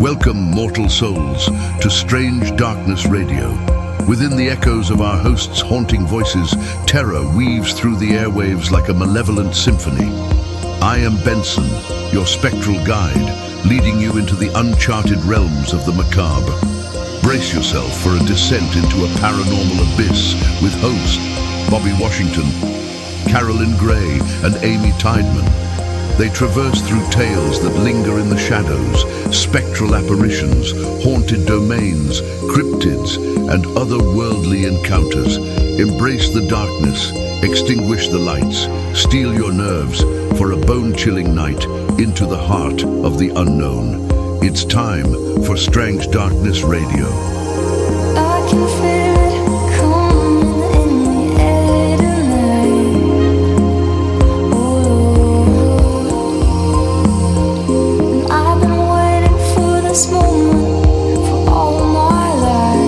Welcome, mortal souls, to Strange Darkness Radio. Within the echoes of our host's haunting voices, terror weaves through the airwaves like a malevolent symphony. I am Benson, your spectral guide, leading you into the uncharted realms of the macabre. Brace yourself for a descent into a paranormal abyss with hosts Bobby Washington, Carolyn Grey, and Amy Tydeman. They traverse through tales that linger in the shadows, spectral apparitions, haunted domains, cryptids, and otherworldly encounters. Embrace the darkness, extinguish the lights, steel your nerves for a bone-chilling night into the heart of the unknown. It's time for Strange Darkness Radio. I can feel it coming in the air tonight. And I've been waiting for this moment for all my life.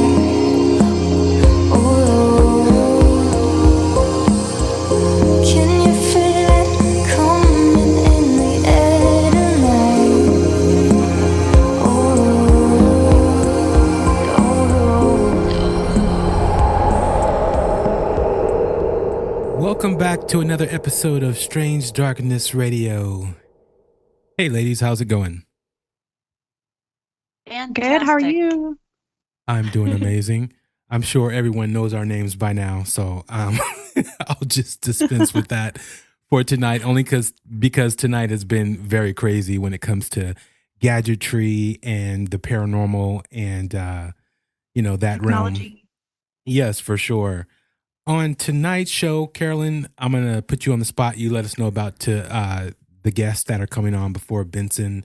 Can you feel it coming in the air tonight? Welcome back to another episode of Strange Darkness Radio. Hey ladies, how's it going? Good, how are you? I'm doing amazing. I'm sure everyone knows our names by now, so I'll just dispense with that for tonight, only because tonight has been very crazy when it comes to gadgetry and the paranormal and that realm. Yes, for sure. On tonight's show, Carolyn, I'm going to put you on the spot. You let us know about the guests that are coming on before Benson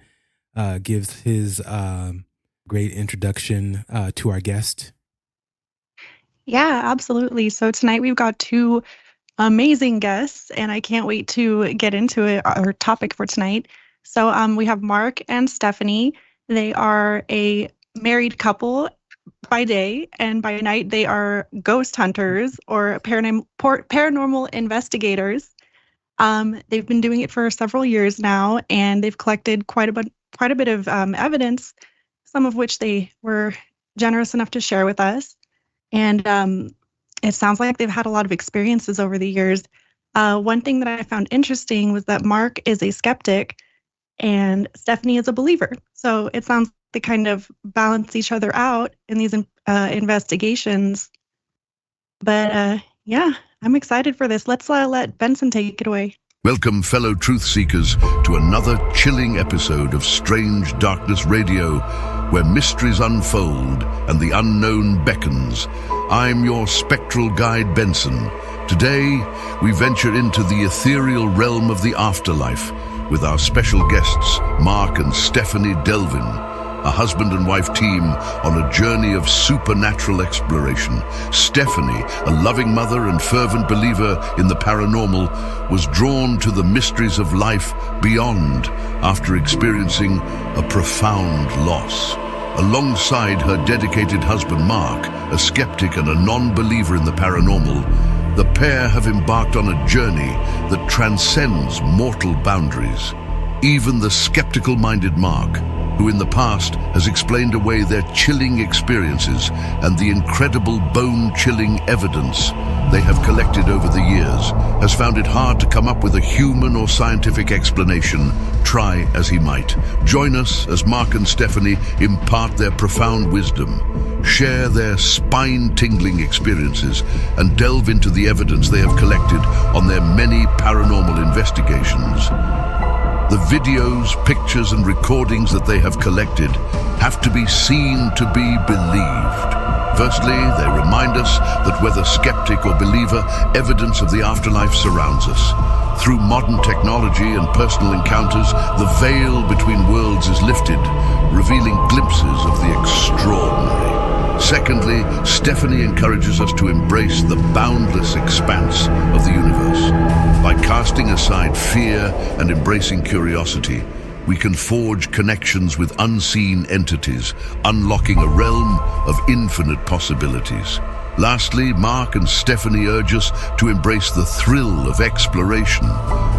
gives his great introduction to our guest. Yeah, absolutely. So tonight we've got two amazing guests, and I can't wait to get into it, our topic for tonight. So we have Mark and Stephanie. They are a married couple by day, and by night they are ghost hunters or paranormal investigators. They've been doing it for several years now, and they've collected quite a bit of evidence, some of which they were generous enough to share with us. And it sounds like they've had a lot of experiences over the years. One thing that I found interesting was that Mark is a skeptic and Stephanie is a believer. So it sounds they kind of balance each other out in these investigations. But yeah, I'm excited for this. Let's let Benson take it away. Welcome, fellow truth seekers, to another chilling episode of Strange Darkness Radio, where mysteries unfold and the unknown beckons. I'm your spectral guide, Benson. Today, we venture into the ethereal realm of the afterlife with our special guests, Mark and Stephanie Devlin, a husband and wife team on a journey of supernatural exploration. Stephanie, a loving mother and fervent believer in the paranormal, was drawn to the mysteries of life beyond after experiencing a profound loss. Alongside her dedicated husband Mark, a skeptic and a non-believer in the paranormal, the pair have embarked on a journey that transcends mortal boundaries. Even the skeptical-minded Mark, who in the past has explained away their chilling experiences and the incredible bone-chilling evidence they have collected over the years, has found it hard to come up with a human or scientific explanation, try as he might. Join us as Mark and Stephanie impart their profound wisdom, share their spine-tingling experiences, and delve into the evidence they have collected on their many paranormal investigations. The videos, pictures, and recordings that they have collected have to be seen to be believed. Firstly, they remind us that whether skeptic or believer, evidence of the afterlife surrounds us. Through modern technology and personal encounters, the veil between worlds is lifted, revealing glimpses of the extraordinary. Secondly, Stephanie encourages us to embrace the boundless expanse of the universe. By casting aside fear and embracing curiosity, we can forge connections with unseen entities, unlocking a realm of infinite possibilities. Lastly, Mark and Stephanie urge us to embrace the thrill of exploration.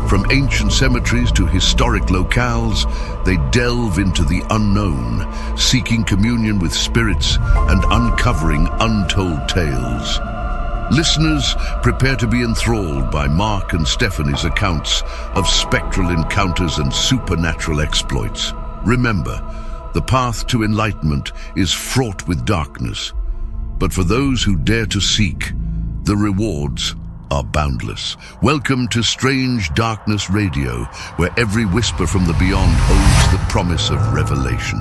From ancient cemeteries to historic locales, they delve into the unknown, seeking communion with spirits and uncovering untold tales. Listeners, prepare to be enthralled by Mark and Stephanie's accounts of spectral encounters and supernatural exploits. Remember, the path to enlightenment is fraught with darkness, but for those who dare to seek, the rewards are boundless. Welcome to Strange Darkness Radio, where every whisper from the beyond holds the promise of revelation.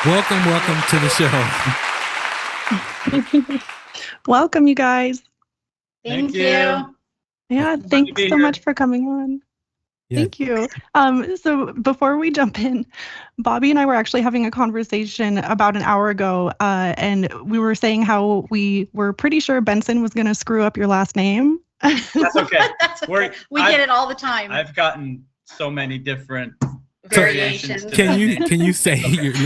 Welcome to the show. Welcome, you guys. Thank you. Yeah, thanks so much for coming on. Yeah. Thank you. So before we jump in, Bobby and I were actually having a conversation about an hour ago, and we were saying how we were pretty sure Benson was going to screw up your last name. That's okay. We get it all the time. I've gotten so many different Variations. Can you say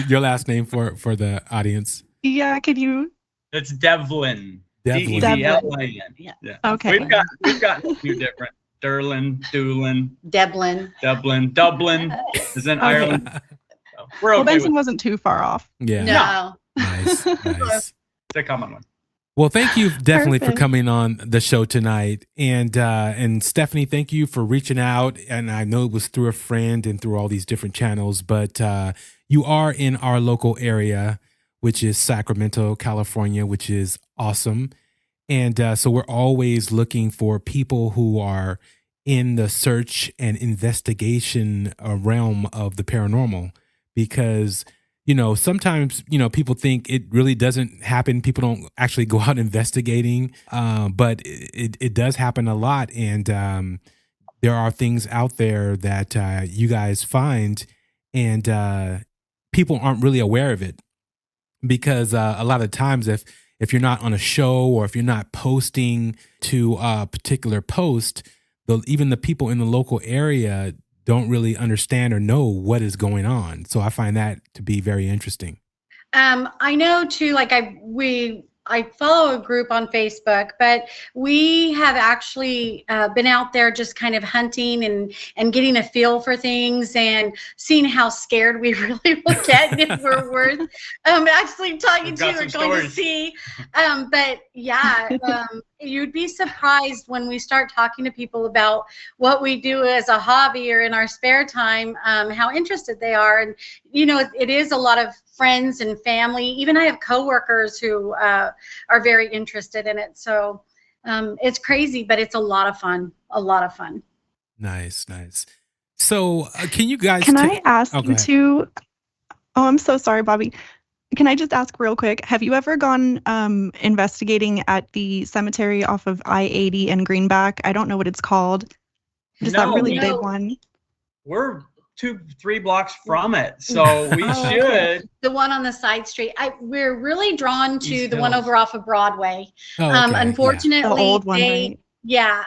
your last name for the audience? Yeah, could you? It's Devlin. Devlin. Devlin. Yeah. Okay. We've got a few different. Doolin, Devlin. Dublin is in Ireland. So we're okay. Well, Benson wasn't too far off. Yeah. No. Nice. It's a common one. Well, thank you definitely for Perfect. coming on the show tonight. And Stephanie, thank you for reaching out. And I know it was through a friend and through all these different channels, but you are in our local area, which is Sacramento, California, which is awesome. And so we're always looking for people who are in the search and investigation realm of the paranormal, because, you know, sometimes, you know, people think it really doesn't happen. People don't actually go out investigating, but it does happen a lot. And there are things out there that you guys find, and people aren't really aware of it, because a lot of times if you're not on a show, or if you're not posting to a particular post, even the people in the local area don't really understand or know what is going on. So I find that to be very interesting. I know too, like I follow a group on Facebook, but we have actually been out there just kind of hunting and getting a feel for things and seeing how scared we really will get if we're worth actually talking to or going to see. But yeah, you'd be surprised when we start talking to people about what we do as a hobby or in our spare time, how interested they are. And, you know, it is a lot of friends and family. Even I have coworkers who are very interested in it. So it's crazy, but it's a lot of fun. Nice. So can you guys? Can I ask go you ahead. to? Oh, I'm so sorry, Bobby. Can I just ask real quick? Have you ever gone investigating at the cemetery off of I-80 and Greenback? I don't know what it's called. Just that really big one. We're 2-3 blocks from it, so we should. The one on the side street. We're really drawn to East the one Hills. over off of Broadway. Oh, okay, Unfortunately, The old one, right?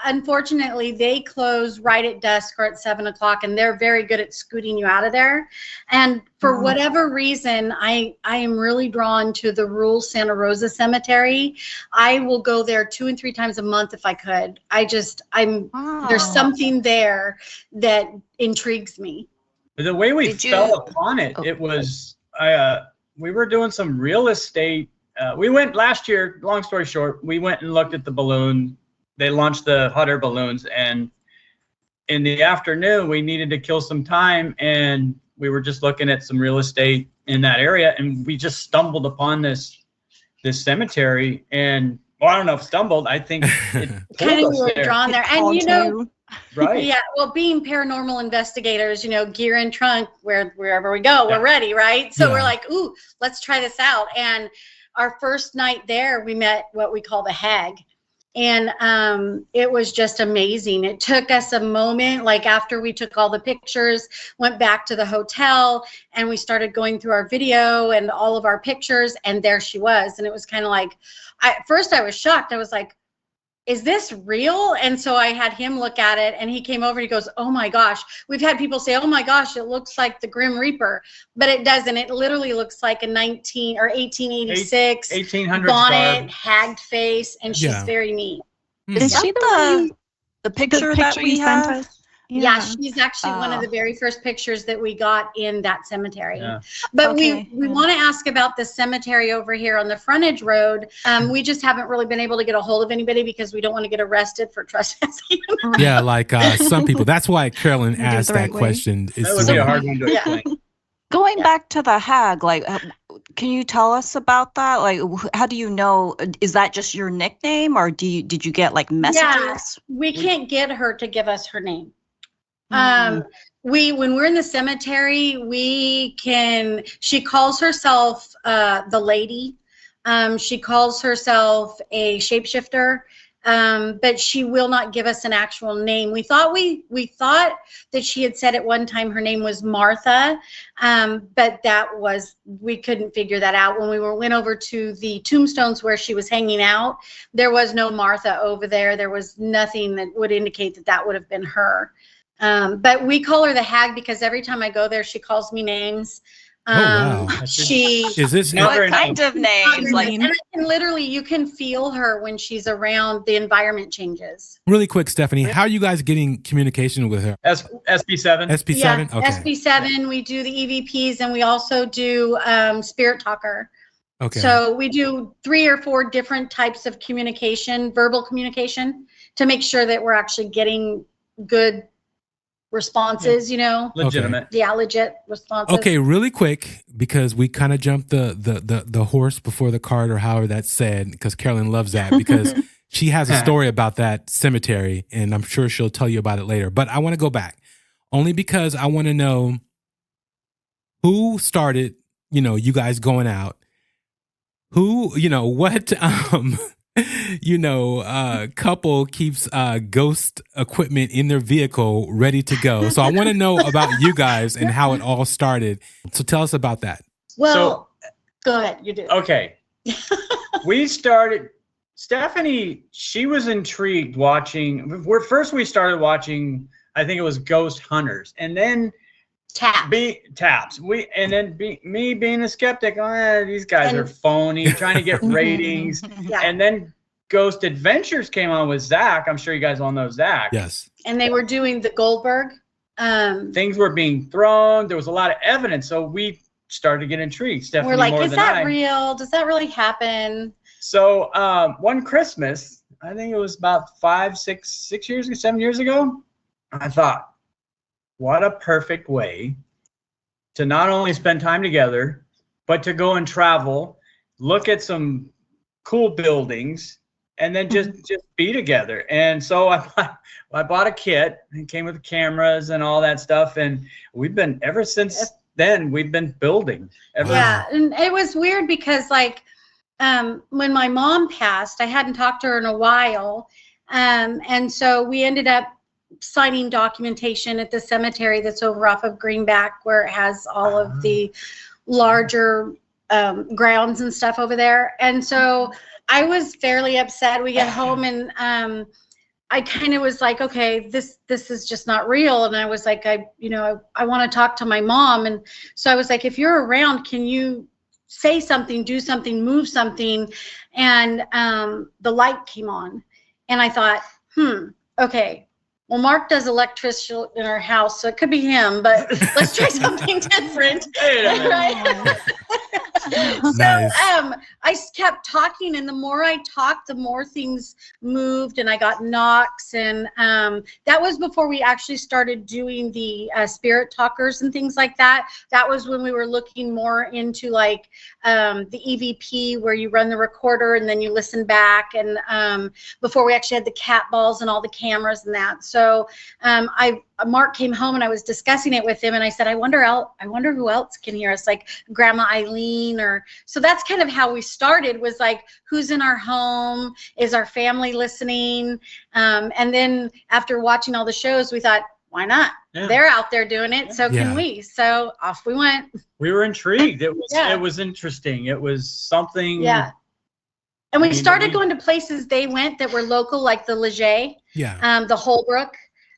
Unfortunately, they close right at dusk or at 7 o'clock, and they're very good at scooting you out of there. And for whatever reason, I am really drawn to the rural Santa Rosa Cemetery. I will go there 2 and 3 times a month if I could. There's something there that intrigues me. The way we fell upon it, it was we were doing some real estate. We went last year. Long story short, we went and looked at the balloon. They launched the hot air balloons, and in the afternoon we needed to kill some time, and we were just looking at some real estate in that area, and we just stumbled upon this cemetery. And well, I don't know if stumbled. I think it Kind pulled of us were there. drawn there, and you know. Right. Yeah, well, being paranormal investigators, you know, gear and trunk, wherever we go, we're ready, right? So we're like, ooh, let's try this out. And our first night there, we met what we call the hag. And it was just amazing. It took us a moment, like after we took all the pictures, went back to the hotel, and we started going through our video and all of our pictures, and there she was. And it was kind of like, at first I was shocked. I was like, is this real? And so I had him look at it, and he came over and he goes, oh my gosh. We've had people say, oh my gosh, it looks like the Grim Reaper, but it doesn't. It literally looks like a 1886 1800s bonnet, garb. hagged face, and she's Yeah. very neat. Is she the picture that we you sent have? us? Yeah, she's actually one of the very first pictures that we got in that cemetery. Yeah. But Okay. we want to ask about the cemetery over here on the frontage road. We just haven't really been able to get a hold of anybody because we don't want to get arrested for trespassing. Yeah, like some people. That's why Carolyn Do it asked the that right way. question. That would be a hard one to explain. Going back to the hag, like, can you tell us about that? Like, how do you know? Is that just your nickname, or did you get like messages? We can't get her to give us her name. Mm. When we're in the cemetery, she calls herself the lady. She calls herself a shapeshifter. But she will not give us an actual name. We thought that she had said at one time her name was Martha, but we couldn't figure that out. When we went over to the tombstones where she was hanging out, there was no Martha over there. There was nothing that would indicate that would have been her. But we call her the hag because every time I go there, she calls me names. Wow. Is this Not very What kind of names? Like, And literally, you can feel her when she's around. The environment changes. really quick, Stephanie? How are you guys getting communication with her? SB7. SB7. Yeah, Okay. SB7. We do the EVPs, and we also do Spirit Talker. Okay. So we do 3 or 4 different types of communication, verbal communication, to make sure that we're actually getting good responses. Legitimate. Yeah, legit responses. Okay, really quick, because we kind of jumped the horse before the cart, or however that's said, because Carolyn loves that, because she has a story about that cemetery, and I'm sure she'll tell you about it later. But I want to go back, only because I want to know who started, you guys going out, who, what, couple keeps ghost equipment in their vehicle ready to go. So I want to know about you guys and how it all started. So tell us about that. Well, go ahead. You do. Okay. We started, Stephanie, she was intrigued watching, we started watching, I think it was Ghost Hunters, and then Taps. Me being a skeptic, these guys are phony, trying to get ratings. Yeah. And then Ghost Adventures came on with Zach. I'm sure you guys all know Zach. Yes. And they were doing the Goldberg. Things were being thrown. There was a lot of evidence. So we started to get intrigued. Stephanie We're like, more is than that I. real? Does that really happen? So one Christmas, I think it was about 7 years ago, I thought, what a perfect way to not only spend time together, but to go and travel, look at some cool buildings, and then just be together. And so I bought a kit. It came with the cameras and all that stuff. And we've been, ever since then, we've been building. Yeah, and it was weird because when my mom passed, I hadn't talked to her in a while. And so we ended up signing documentation at the cemetery that's over off of Greenback, where it has all of the larger grounds and stuff over there. And so I was fairly upset. We get home, and I kind of was like, okay, this is just not real. And I was like, I want to talk to my mom. And so I was like, if you're around, can you say something, do something, move something? And the light came on, and I thought, okay. Well, Mark does electricity in our house, so it could be him, but let's try something different. Right? Nice. So I kept talking, and the more I talked, the more things moved, and I got knocks, and that was before we actually started doing the spirit talkers and things like that. That was when we were looking more into the EVP, where you run the recorder and then you listen back, and before we actually had the cat balls and all the cameras and that. So Mark came home, and I was discussing it with him, and I said, I wonder who else can hear us, like Grandma Eileen, or so that's kind of how we started, was like, who's in our home? Is our family listening? And then after watching all the shows, we thought, why not? Yeah. They're out there doing it, so can we? So off we went. We were intrigued. It was interesting. It was something And we started going to places they went that were local, like the Leger, the Holbrook,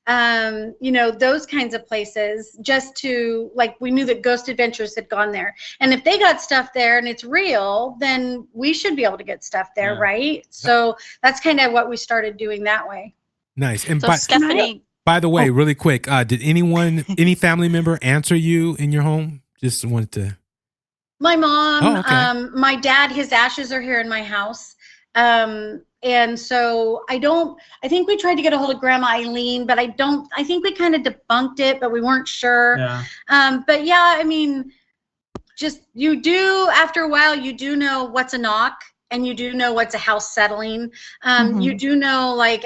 those kinds of places, just to, like, we knew that Ghost Adventures had gone there. And if they got stuff there and it's real, then we should be able to get stuff there, right? So that's kind of what we started doing that way. Nice. And so Stephanie, by the way, really quick, did any family member answer you in your home? Just wanted to. My mom, my dad, his ashes are here in my house. And so I think we tried to get a hold of Grandma Eileen, but I think we kind of debunked it, but we weren't sure. Yeah. But yeah, I mean, after a while, you do know what's a knock. And you do know what's a house settling. You do know, like,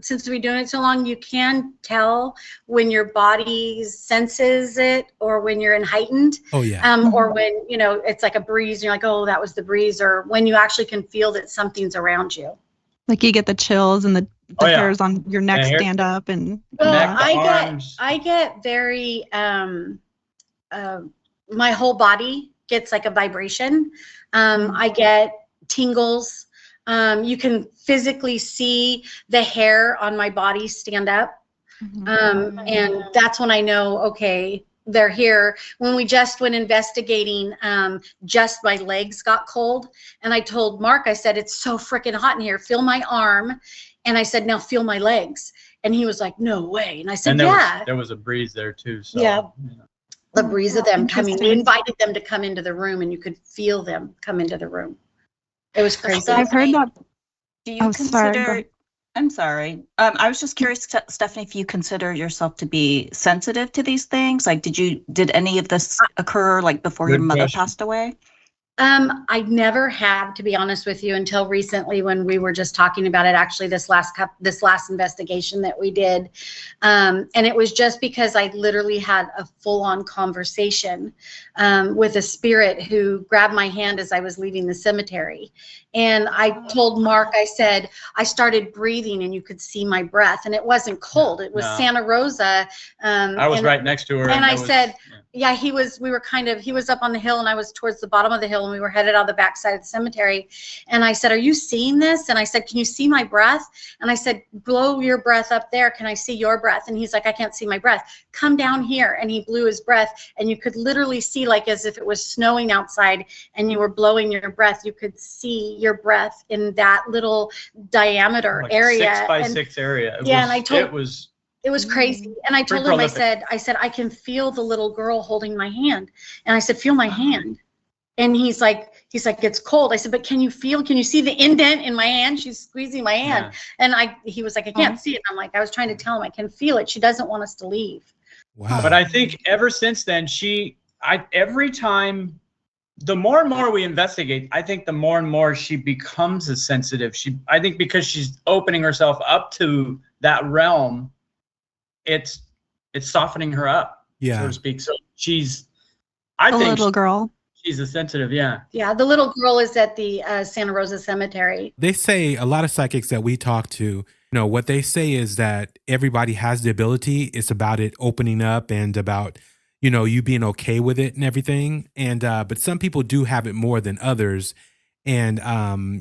since we've been doing it so long, you can tell when your body senses it, or when you're in heightened. Oh yeah. Or when, it's like a breeze and you're like, oh, that was the breeze. Or when you actually can feel that something's around you. Like you get the chills and the hairs on your neck stand up. And I get very, my whole body gets like a vibration. I get tingles. You can physically see the hair on my body stand up. And that's when I know, okay, they're here. When we just went investigating, just my legs got cold. And I told Mark, I said, it's so freaking hot in here. Feel my arm. And I said, now feel my legs. And he was like, no way. And I said, there was a breeze there too. So, the breeze of them coming. We invited them to come into the room, and you could feel them come into the room. It was crazy. I've heard that. Do you consider? I'm sorry. I was just curious, Stephanie, if you consider yourself to be sensitive to these things. Like, did any of this occur like before your mother passed away? I never have, to be honest with you, until recently when we were just talking about it. Actually, this last investigation that we did, and it was just because I literally had a full-on conversation with a spirit who grabbed my hand as I was leaving the cemetery, and I told Mark, I said, I started breathing, and you could see my breath, and it wasn't cold. It was Santa Rosa. I was right next to her, and I said. Yeah, he was up on the hill, and I was towards the bottom of the hill, and we were headed out the backside of the cemetery. And I said, are you seeing this? And I said, can you see my breath? And I said, blow your breath up there. Can I see your breath? And he's like, I can't see my breath. Come down here. And he blew his breath, and you could literally see, like as if it was snowing outside and you were blowing your breath, you could see your breath in that little diameter area. 6 by 6 area. It was crazy. And I told him, I said, I can feel the little girl holding my hand. And I said, feel my hand. And he's like, it's cold. I said, but can you see the indent in my hand? She's squeezing my hand. Yeah. And he was like, I can't see it. And I'm like, I was trying to tell him, I can feel it. She doesn't want us to leave. Wow. But I think ever since then, every time, the more and more we investigate, I think the more and more she becomes as sensitive. I think because she's opening herself up to that realm, it's softening her up, so to speak. So I think little girl. She's a sensitive, Yeah, the little girl is at the Santa Rosa Cemetery. They say, a lot of psychics that we talk to, what they say is that everybody has the ability. It's about it opening up and about, you being okay with it and everything. And but some people do have it more than others. And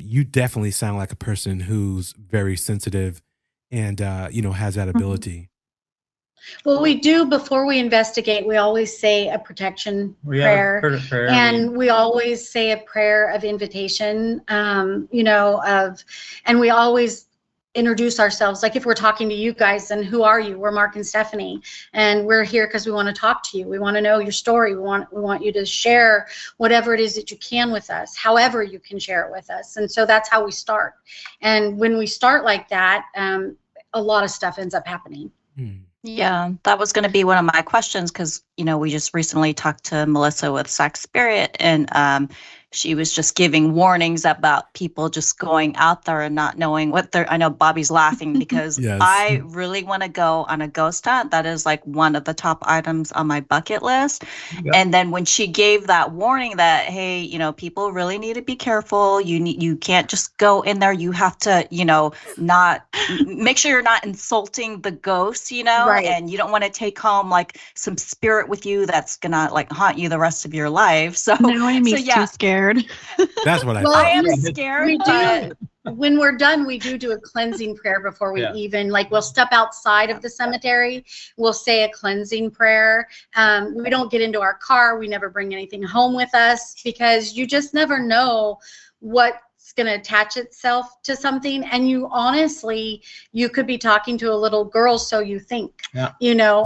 you definitely sound like a person who's very sensitive and has that ability. Well, we do, before we investigate, we always say a protection prayer. And we always say a prayer of invitation, and we always introduce ourselves. Like if we're talking to you guys, and who are you? We're Mark and Stephanie, and we're here because we want to talk to you. We want to know your story. We want you to share whatever it is that you can with us, however you can share it with us. And so that's how we start. And when we start like that, a lot of stuff ends up happening. Yeah, that was going to be one of my questions because, we just recently talked to Melissa with Sac Spirit, and she was just giving warnings about people just going out there and not knowing what they're. I know Bobby's laughing because yes. I really want to go on a ghost hunt. That is like one of the top items on my bucket list. Yep. And then when she gave that warning that, hey, people really need to be careful. You can't just go in there. You have to, not make sure you're not insulting the ghosts, right. And you don't want to take home like some spirit spirit with you that's gonna like haunt you the rest of your life. So Now Amy's too scared. That's what I Well, thought. I am scared. We but do. When we're done, we do a cleansing prayer before we even, like, we'll step outside of the cemetery. We'll say a cleansing prayer. We don't get into our car. We never bring anything home with us, because you just never know what's going to attach itself to something. And you honestly, you could be talking to a little girl, so you think, you know.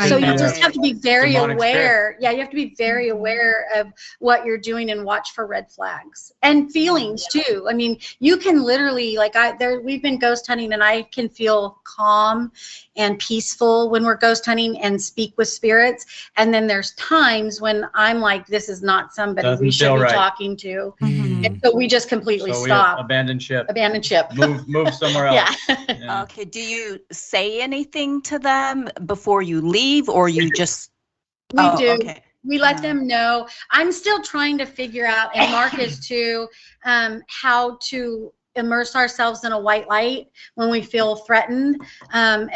So you just have to be very Demonic aware. spirit. Yeah, you have to be very aware of what you're doing and watch for red flags and feelings too. I mean, you can literally, like, we've been ghost hunting, and I can feel calm and peaceful when we're ghost hunting and speak with spirits. And then there's times when I'm like, this is not somebody we should be talking to. And so we just completely stop. Abandon ship. Move somewhere else. Yeah. Okay. Do you say anything to them before you leave, or you just? We do. Okay. We let them know. I'm still trying to figure out, and Mark is too, how to immerse ourselves in a white light when we feel threatened. And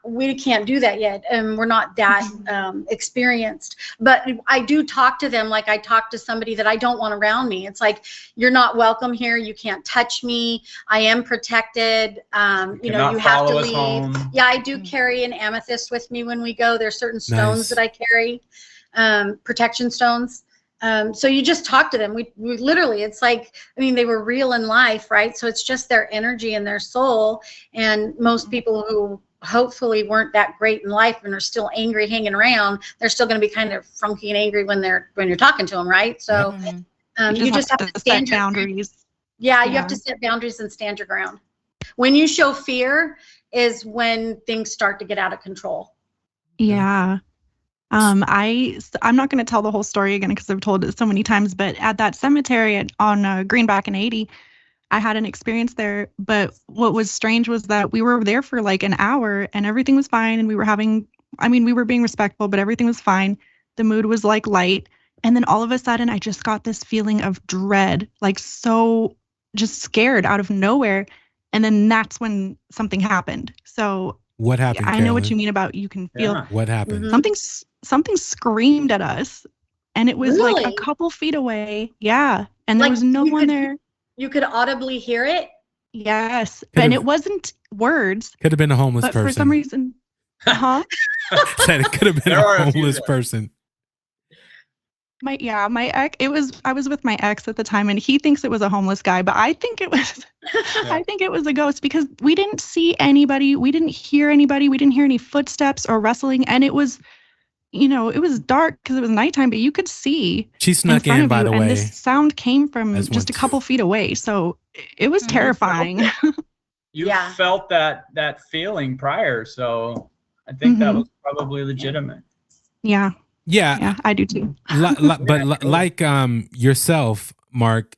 we can't do that yet. And we're not that experienced, but I do talk to them like I talk to somebody that I don't want around me. It's like, you're not welcome here. You can't touch me. I am protected. You know, you have to leave. Home. Yeah, I do carry an amethyst with me when we go. There's certain stones that I carry, protection stones. So you just talk to them. We literally, it's like, I mean, they were real in life, right? So it's just their energy and their soul. And most people who hopefully weren't that great in life and are still angry hanging around, they're still going to be kind of funky and angry when you're talking to them, right? So you just have to stand set boundaries. You have to set boundaries and stand your ground. When you show fear is when things start to get out of control. Yeah. I'm not going to tell the whole story again because I've told it so many times, but at that cemetery on Greenback and 80, I had an experience there. But what was strange was that we were there for like an hour and everything was fine. And we were being respectful, but everything was fine. The mood was like light. And then all of a sudden I just got this feeling of dread, like so just scared out of nowhere. And then that's when something happened. So what happened? I know what you mean about you can feel. What happened? Something screamed at us, and it was like a couple feet away. Yeah, and there was no one there. You could audibly hear it. Yes, and it wasn't words. Could have been a homeless person. For some reason, Said it could have been a homeless person. My ex. I was with my ex at the time, and he thinks it was a homeless guy, but I think it was. I think it was a ghost because we didn't see anybody, we didn't hear anybody, we didn't hear any footsteps or rustling, and it was, it was dark because it was nighttime, but you could see. She snuck in, by the way. And this sound came from just a couple feet away, so it was terrifying. You felt that feeling prior, so I think that was probably legitimate. Yeah. Yeah, I do too. But like yourself, Mark,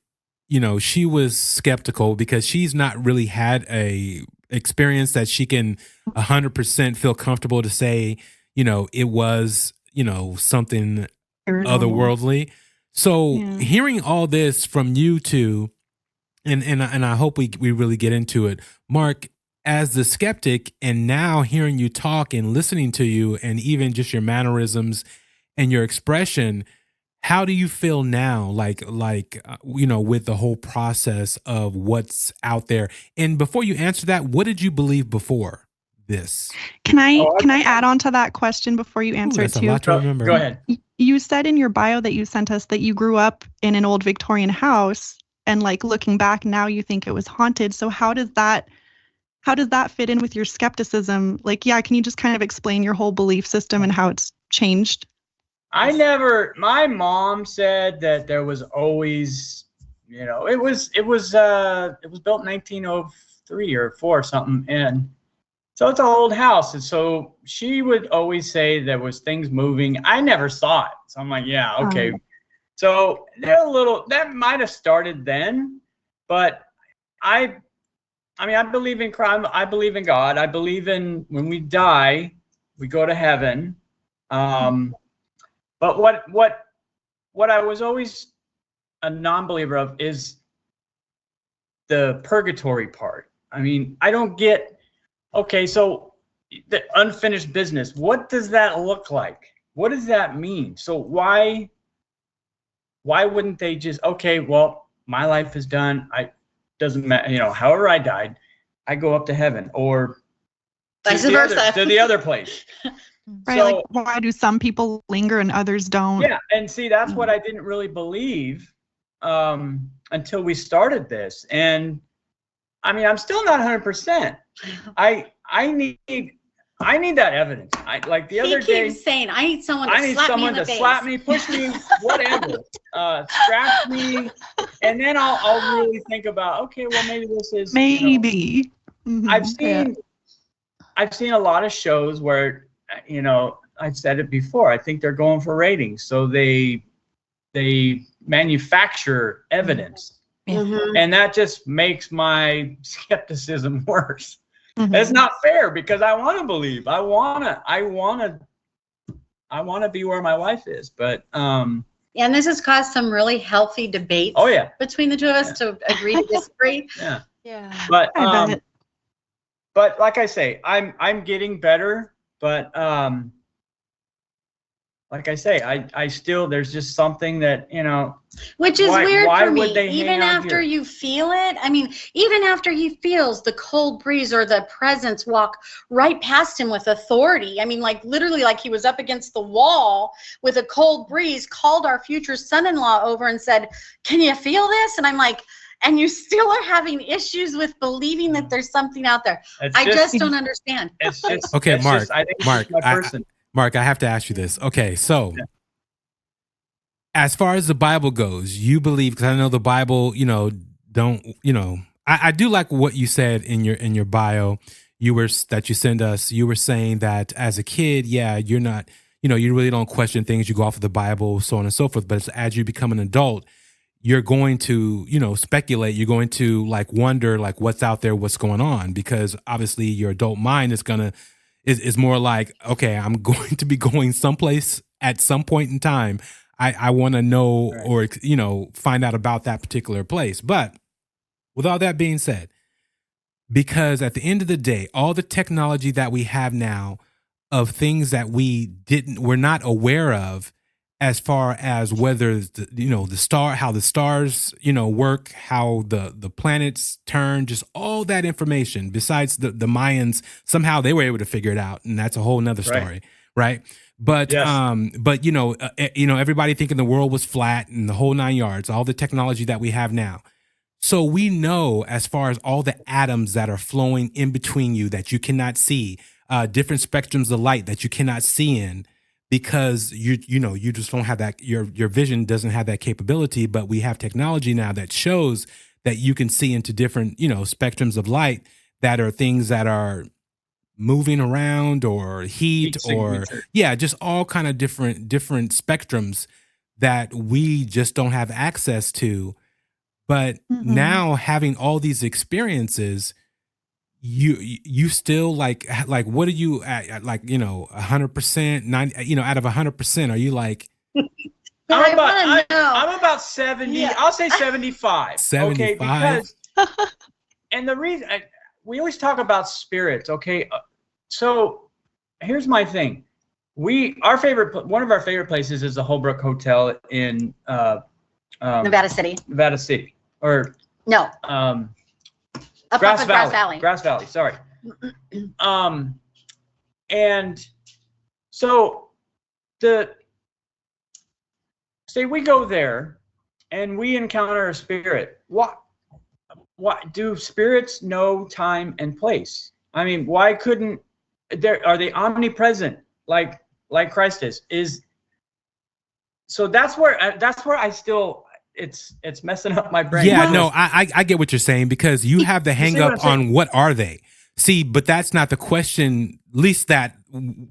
she was skeptical because she's not really had a experience that she can 100% feel comfortable to say, it was, something otherworldly. So hearing all this from you two, and I hope we really get into it, Mark, as the skeptic, and now hearing you talk and listening to you, and even just your mannerisms and your expression, how do you feel now? Like with the whole process of what's out there. And before you answer that, what did you believe before this? Can I add on to that question before you answer it too? A lot to remember. Go ahead. You said in your bio that you sent us that you grew up in an old Victorian house, and like looking back now, you think it was haunted. So how does that fit in with your skepticism? Like, can you just kind of explain your whole belief system and how it's changed? My mom said that there was always, it was built in 1903 or 4 or something. And so it's an old house. And so she would always say there was things moving. I never saw it. So I'm like, yeah, okay. So that might've started then, but I believe in crime. I believe in God. I believe in when we die, we go to heaven. But what I was always a non-believer of is the purgatory part. I mean, I don't get, okay, so the unfinished business, what does that look like? what does that mean? So why wouldn't they just, okay, well, my life is done. Doesn't matter, however I died, I go up to heaven or Vice versa. to the other place. Right, So, like why do some people linger and others don't? Yeah, and see, that's what I didn't really believe until we started this. And I mean, I'm still not 100%. I need that evidence. Like the other day, keeps saying, I need someone to slap me, push me, whatever, scratch me, and then I'll really think about, okay, well, maybe this is maybe. I've seen a lot of shows where, I've said it before, I think they're going for ratings, so they manufacture evidence, and that just makes my skepticism worse. It's not fair because I want to believe. I want to be where my wife is, but and this has caused some really healthy debates. Oh yeah, between the two of us to agree to disagree. Yeah. But like I say, I'm getting better, but like I say, I still, there's just something that, which is weird for me. Even after you feel it, I mean, even after he feels the cold breeze or the presence walk right past him with authority. I mean, like literally like he was up against the wall with a cold breeze, called our future son-in-law over and said, "Can you feel this?" And I'm like, and you still are having issues with believing that there's something out there. I just don't understand. It's just, okay, it's Mark, just, I think Mark, my person. Mark, I have to ask you this. Okay, so as far as the Bible goes, you believe, because I know the Bible, I do like what you said in your bio. That you sent us. You were saying that as a kid, you're not, you really don't question things. You go off of the Bible, so on and so forth. But as you become an adult, you're going to, speculate. You're going to like wonder like what's out there, what's going on, because obviously your adult mind is more like, okay, I'm going to be going someplace at some point in time. I want to know, right, or, find out about that particular place. But with all that being said, because at the end of the day, all the technology that we have now of things that we're not aware of, as far as whether how the stars, work, how the planets turn, just all that information, besides the Mayans, somehow they were able to figure it out. And that's a whole nother story. Right. But, yes. Everybody thinking the world was flat and the whole 9 yards, all the technology that we have now. So we know, as far as all the atoms that are flowing in between you that you cannot see, different spectrums of light that you cannot see in, because you just don't have that, your vision doesn't have that capability. But we have technology now that shows that you can see into different, spectrums of light that are things that are moving around, or heat or just all kind of different spectrums that we just don't have access to. But now, having all these experiences, you still like what are you at, like 100%, 90, out of 100%, are you like I'm about 70. I'll say 75. 75. Okay, because and the reason we always talk about spirits, okay, so here's my thing. One of our favorite places is the Holbrook Hotel in Nevada City, or no, Grass Valley. Sorry. And so say we go there and we encounter a spirit. What do spirits know time and place? I mean, why couldn't are they omnipresent like Christ is? So that's where I still, it's messing up my brain. Yeah, no, I get what you're saying, because you have the hang up on what are they. See, but that's not the question, at least that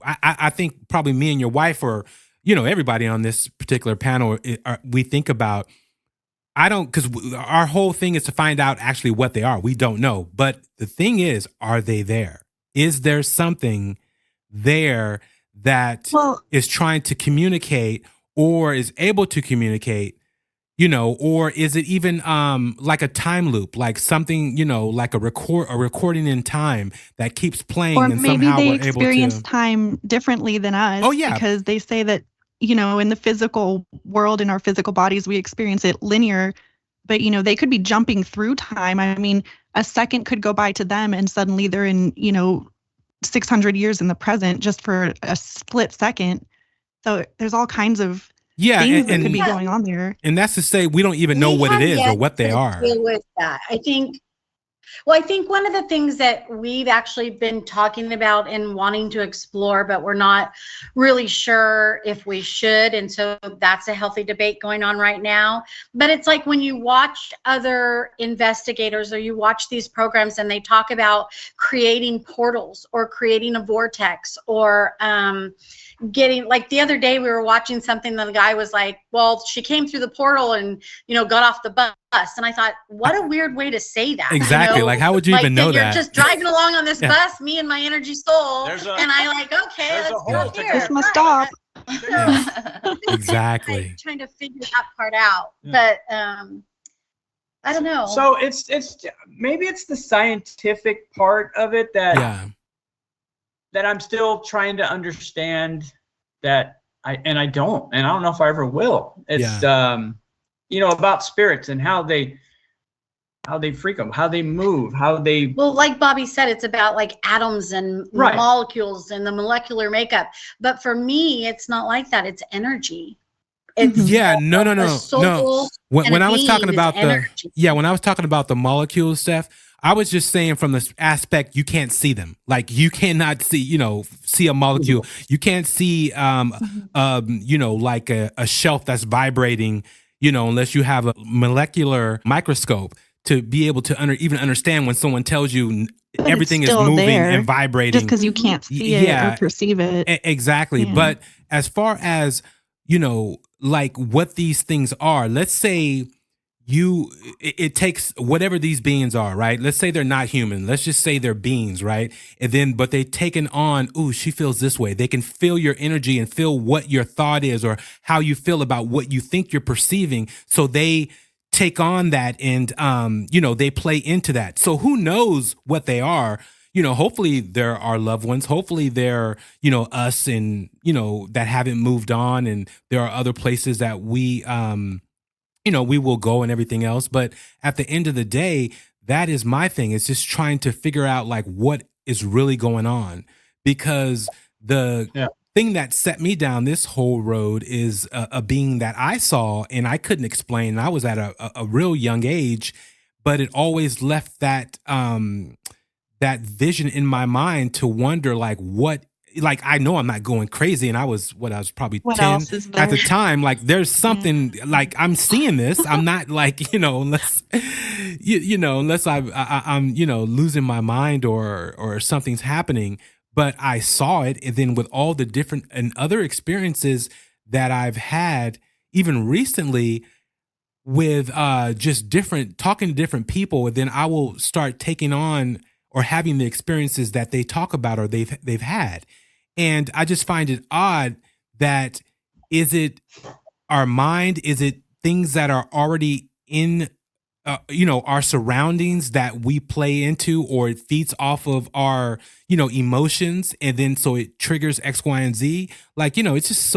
I think probably me and your wife, or, everybody on this particular panel, we think about. I don't, because our whole thing is to find out actually what they are. We don't know. But the thing is, are they there? Is there something there that is trying to communicate, or is able to communicate, or is it even like a time loop, like something, like a recording in time that keeps playing, Or and maybe somehow they we're able experience to. time differently than us. Oh, yeah. Because they say that, in the physical world, in our physical bodies, we experience it linear, but, they could be jumping through time. I mean, a second could go by to them and suddenly they're in, 600 years in the present just for a split second. So there's all kinds of things that could be going on there. And that's to say, we don't even know what it is or what they are. Deal with that. I think one of the things that we've actually been talking about and wanting to explore, but we're not really sure if we should. And so that's a healthy debate going on right now. But it's like when you watch other investigators or you watch these programs and they talk about creating portals or creating a vortex or getting, like the other day we were watching something that the guy was like, well, she came through the portal and got off the bus, and I thought, what a weird way to say that. Exactly. Like, how would you even know you're that? You're just driving along on this bus, me and my energy soul, and I like, okay, let's go here. This must stop. Exactly. Trying to figure that part out, but I don't know. So it's maybe it's the scientific part of it that I'm still trying to understand, that I don't know if I ever will. It's about spirits and how they freak them, how they move, how they. Well, like Bobby said, it's about like atoms and molecules and the molecular makeup. But for me, it's not like that. It's energy. It's no. When I was talking about when I was talking about the molecules, Steph, I was just saying from the aspect you can't see them. Like you cannot see a molecule. You can't see like a shelf that's vibrating, unless you have a molecular microscope to be able to even understand when someone tells you everything is moving and vibrating. Just because you can't see it or perceive it. Exactly. Yeah. But as far as, like what these things are, let's say it takes whatever these beings are, right? Let's say they're not human. Let's just say they're beings, right? And then, but they taken on, ooh, she feels this way. They can feel your energy and feel what your thought is or how you feel about what you think you're perceiving. So they take on that and, they play into that. So who knows what they are? Hopefully they're our loved ones. Hopefully they're, us and, that haven't moved on. And there are other places that we will go and everything else. But at the end of the day, that is my thing. It's just trying to figure out like what is really going on, because the thing that set me down this whole road is a being that I saw and I couldn't explain. I was at a real young age, but it always left that vision in my mind to wonder like what. Like, I know I'm not going crazy, and I was probably 10 at the time. Like, there's something like I'm seeing this. I'm not like, unless I'm losing my mind or something's happening. But I saw it, and then with all the different and other experiences that I've had, even recently, with just talking to different people, and then I will start taking on or having the experiences that they talk about or they've had. And I just find it odd that, is it our mind? Is it things that are already in, our surroundings that we play into, or it feeds off of our, emotions. And then, so it triggers X, Y, and Z. Like, it's just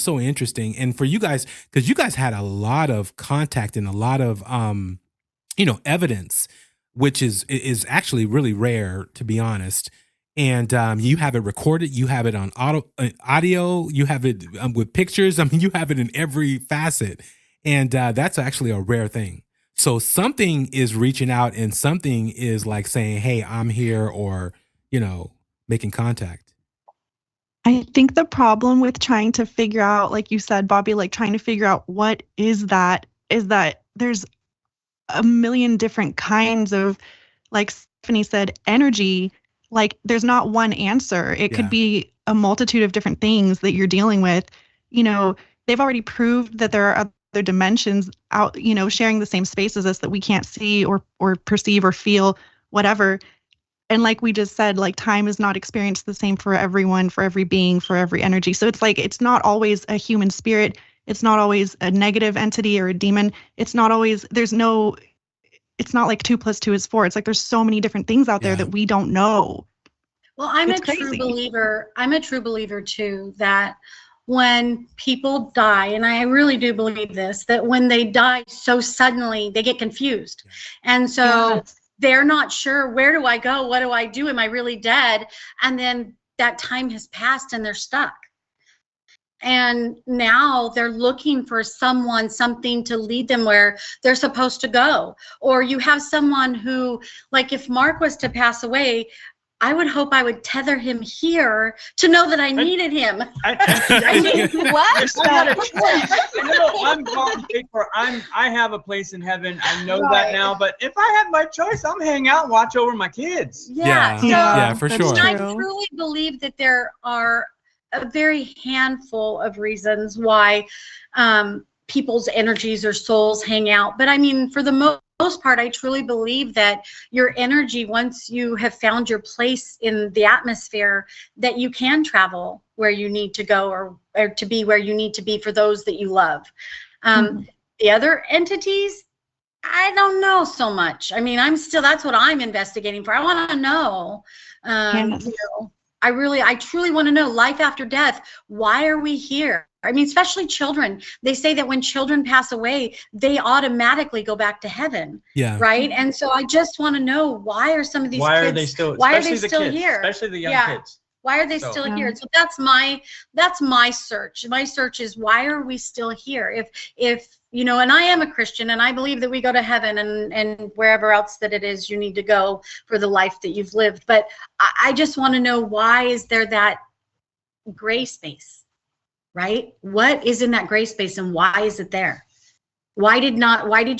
so interesting. And for you guys, because you guys had a lot of contact and a lot of, evidence, which is actually really rare, to be honest. And you have it recorded, you have it on audio, you have it with pictures. I mean, you have it in every facet. And that's actually a rare thing. So something is reaching out and something is like saying, hey, I'm here, or, making contact. I think the problem with trying to figure out, like you said, Bobby, like trying to figure out what is that there's a million different kinds of, like Stephanie said, energy. Like, there's not one answer. It could be a multitude of different things that you're dealing with. They've already proved that there are other dimensions out, sharing the same space as us that we can't see or perceive or feel, whatever. And like we just said, like, time is not experienced the same for everyone, for every being, for every energy. So it's like, it's not always a human spirit It's not always a negative entity or a demon. It's not always, it's not like 2 + 2 is 4. It's like there's so many different things out there that we don't know. Well, I'm It's a true crazy. believer. I'm a true believer too, that when people die, and I really do believe this, that when they die so suddenly, they get confused. And so they're not sure, where do I go? What do I do? Am I really dead? And then that time has passed and they're stuck. And now they're looking for someone, something to lead them where they're supposed to go. Or you have someone who, like if Mark was to pass away, I would hope I would tether him here to know that I needed him. I mean, what? I have a place in heaven. I know that now. But if I had my choice, I'm hang out and watch over my kids. Yeah, for sure. I truly believe that there are a very handful of reasons why people's energies or souls hang out. But I mean, for the most part, I truly believe that your energy, once you have found your place in the atmosphere, that you can travel where you need to go or to be where you need to be for those that you love. The other entities, I don't know so much. I mean, that's what I'm investigating for. I want to know, I truly want to know, life after death, why are we here? I mean, especially children. They say that when children pass away, they automatically go back to heaven. Yeah. Right. And so I just want to know, why are some of these kids, are they still here? Especially the young kids. Why are they still here? So that's my search. My search is, why are we still here? If and I am a Christian, and I believe that we go to heaven and wherever else that it is you need to go for the life that you've lived. But I just want to know, why is there that gray space? Right? What is in that gray space, and why is it there? Why did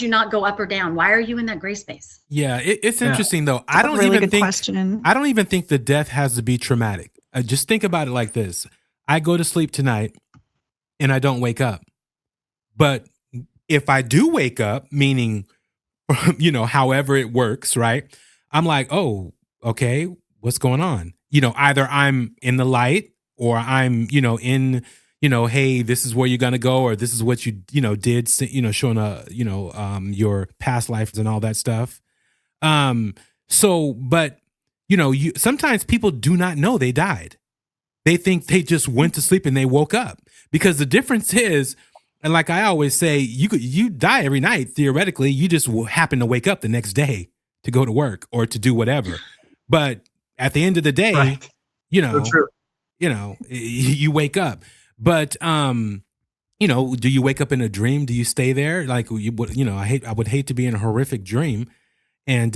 you not go up or down? Why are you in that gray space? Yeah, it's interesting though. I don't even think the death has to be traumatic. Just think about it like this. I go to sleep tonight and I don't wake up. But if I do wake up, meaning, however it works, right? I'm like, oh, okay, what's going on? Either I'm in the light, or I'm, in, hey, this is where you're gonna go, or this is what you did, showing your past lives and all that stuff. But sometimes people do not know they died. They think they just went to sleep and they woke up, because the difference is, and like I always say, you die every night theoretically. You just happen to wake up the next day to go to work or to do whatever. But at the end of the day, you wake up. But do you wake up in a dream? Do you stay there? Like I would hate to be in a horrific dream and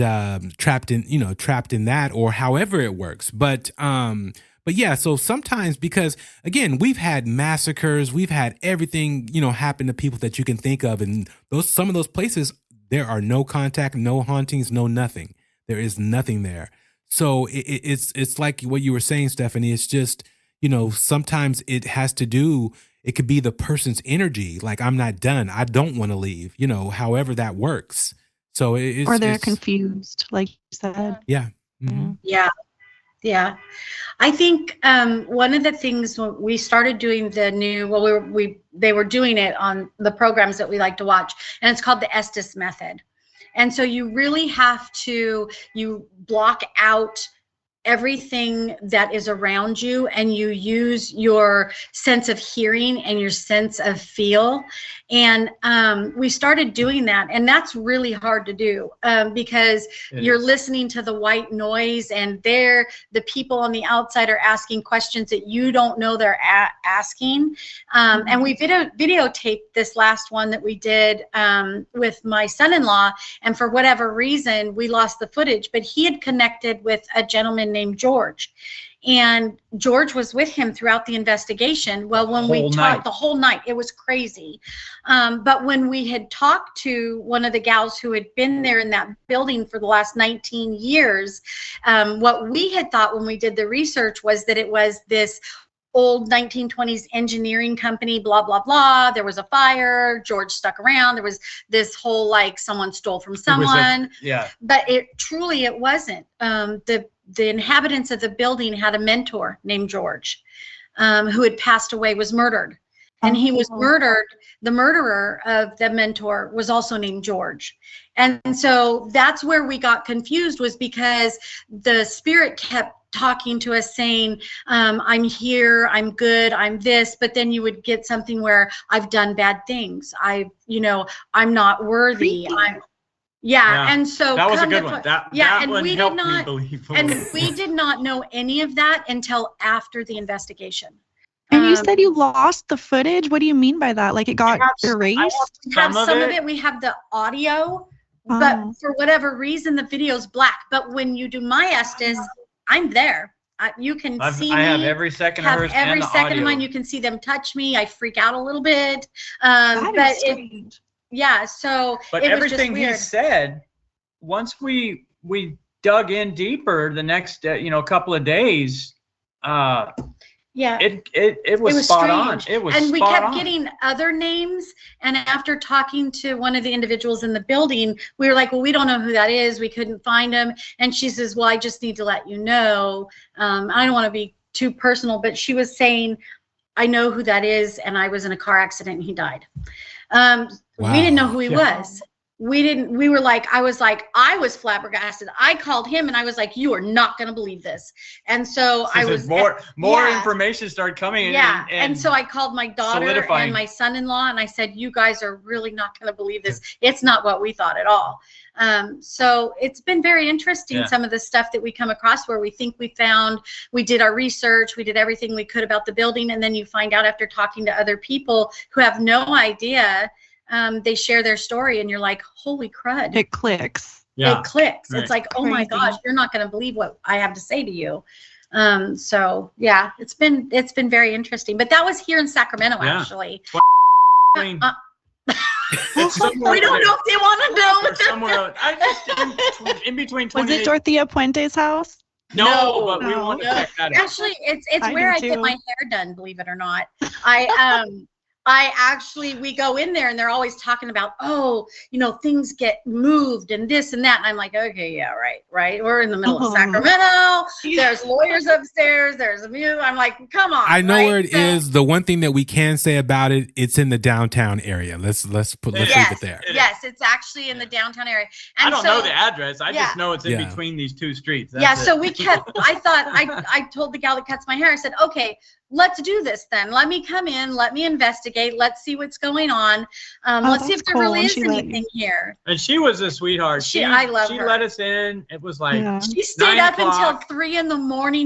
trapped in that, or however it works. But yeah, so sometimes, because again, we've had massacres, we've had everything, happen to people that you can think of, and some of those places, there are no contact, no hauntings, no nothing. There is nothing there. So it's like what you were saying, Stephanie. It's just, sometimes it could be the person's energy. Like, I'm not done. I don't want to leave, however that works. So or they're confused, like you said. Yeah. Mm-hmm. Yeah. I think one of the things when we started doing they were doing it on the programs that we like to watch, and it's called the Estes method. And so you really have to, block out everything that is around you, and you use your sense of hearing and your sense of feel. And we started doing that, and that's really hard to do because you're listening to the white noise, and the people on the outside are asking questions that you don't know they're asking. And we videotaped this last one that we did with my son-in-law, and for whatever reason we lost the footage, but he had connected with a gentleman named George. And George was with him throughout the investigation. Well, when we talked the whole night, it was crazy. But when we had talked to one of the gals who had been there in that building for the last 19 years, what we had thought when we did the research was that it was this old 1920s engineering company, blah, blah, blah. There was a fire. George stuck around. There was this whole, like, someone stole from someone. But it wasn't. The inhabitants of the building had a mentor named George, who had passed away, was murdered. and he was murdered. The murderer of the mentor was also named George. And so that's where we got confused, was because the spirit kept talking to us saying, I'm here, I'm good, I'm this, but then you would get something where I've done bad things. I'm not worthy. And so that was a good one. That and one we helped did not, me believe. and we did not know any of that until after the investigation. And you said you lost the footage. What do you mean by that? Like it got erased? We have some of it. We have the audio, but for whatever reason, the video's black. But when you do my Estes, I'm there. You can see me. I have every second of hers and the audio. Of mine. You can see them touch me. I freak out a little bit. That is strange. But everything he said, once we dug in deeper the next couple of days, it was spot on. It was, and we kept getting other names. And after talking to one of the individuals in the building, we were like, well, we don't know who that is. We couldn't find him. And she says, well, I just need to let you know. I don't want to be too personal, but she was saying, I know who that is. And I was in a car accident and he died. We didn't know who he was. We were like, I was flabbergasted. I called him and I was like, you are not going to believe this. And so more information started coming. And so I called my daughter and my son-in-law and I said, you guys are really not going to believe this. It's not what we thought at all. So it's been very interesting, some of the stuff that we come across where we think we found. We did our research, we did everything we could about the building, and then you find out after talking to other people who have no idea. They share their story and you're like, holy crud. It clicks. It clicks. Right. It's like, oh my gosh, you're not going to believe what I have to say to you. So yeah, it's been very interesting, but that was here in Sacramento, actually. We don't know if they want to know. Somewhere in between 20. Was it Dorothea Puente's house? No, but we want to check that out. Actually, it's where I get my hair done, believe it or not. We go in there and they're always talking about, things get moved and this and that. And I'm like, okay, yeah, right. We're in the middle of Sacramento. There's lawyers upstairs. There's a view. I'm like, come on. I know where it is. The one thing that we can say about it, it's in the downtown area. Let's leave it there. Yes, it's actually in the downtown area. And I don't know the address. I just know it's in between these two streets. So we kept, I told the gal that cuts my hair, I said, okay, let's do this then. Let me come in. Let me investigate. Let's see what's going on. Let's see if there really is anything here. And she was a sweetheart. I love her. She let us in. It was like she stayed up until 3 a.m.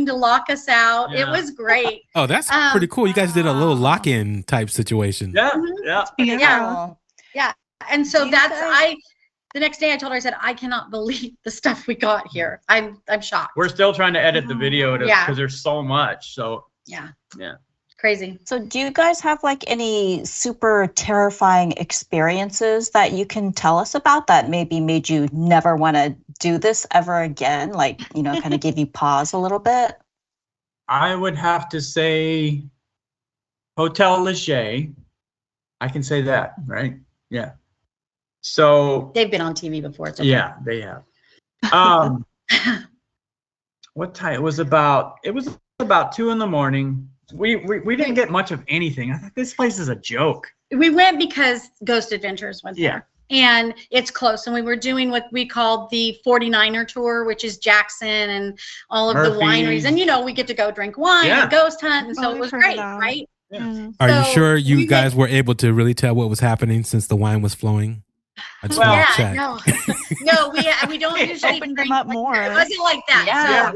to lock us out. Yeah. It was great. Oh, that's pretty cool. You guys did a little lock-in type situation. Yeah. And so the next day I told her, I said, I cannot believe the stuff we got here. I'm shocked. We're still trying to edit the video because there's so much. So yeah. Crazy. So do you guys have like any super terrifying experiences that you can tell us about that maybe made you never want to do this ever again? Like, kind of give you pause a little bit? I would have to say Hotel Leger. I can say that, right? Yeah. So they've been on TV before. It's okay. Yeah, they have. What time? It was about 2 a.m. We didn't get much of anything. I thought this place is a joke. We went because Ghost Adventures went there. And it's close. And we were doing what we called the 49er tour, which is Jackson and all of the wineries. And, we get to go drink wine and ghost hunt. And so it was great, right? Yeah. Are you sure you guys were able to really tell what was happening since the wine was flowing? I just want to check. No, we don't usually open them up more. It wasn't like that. Yeah,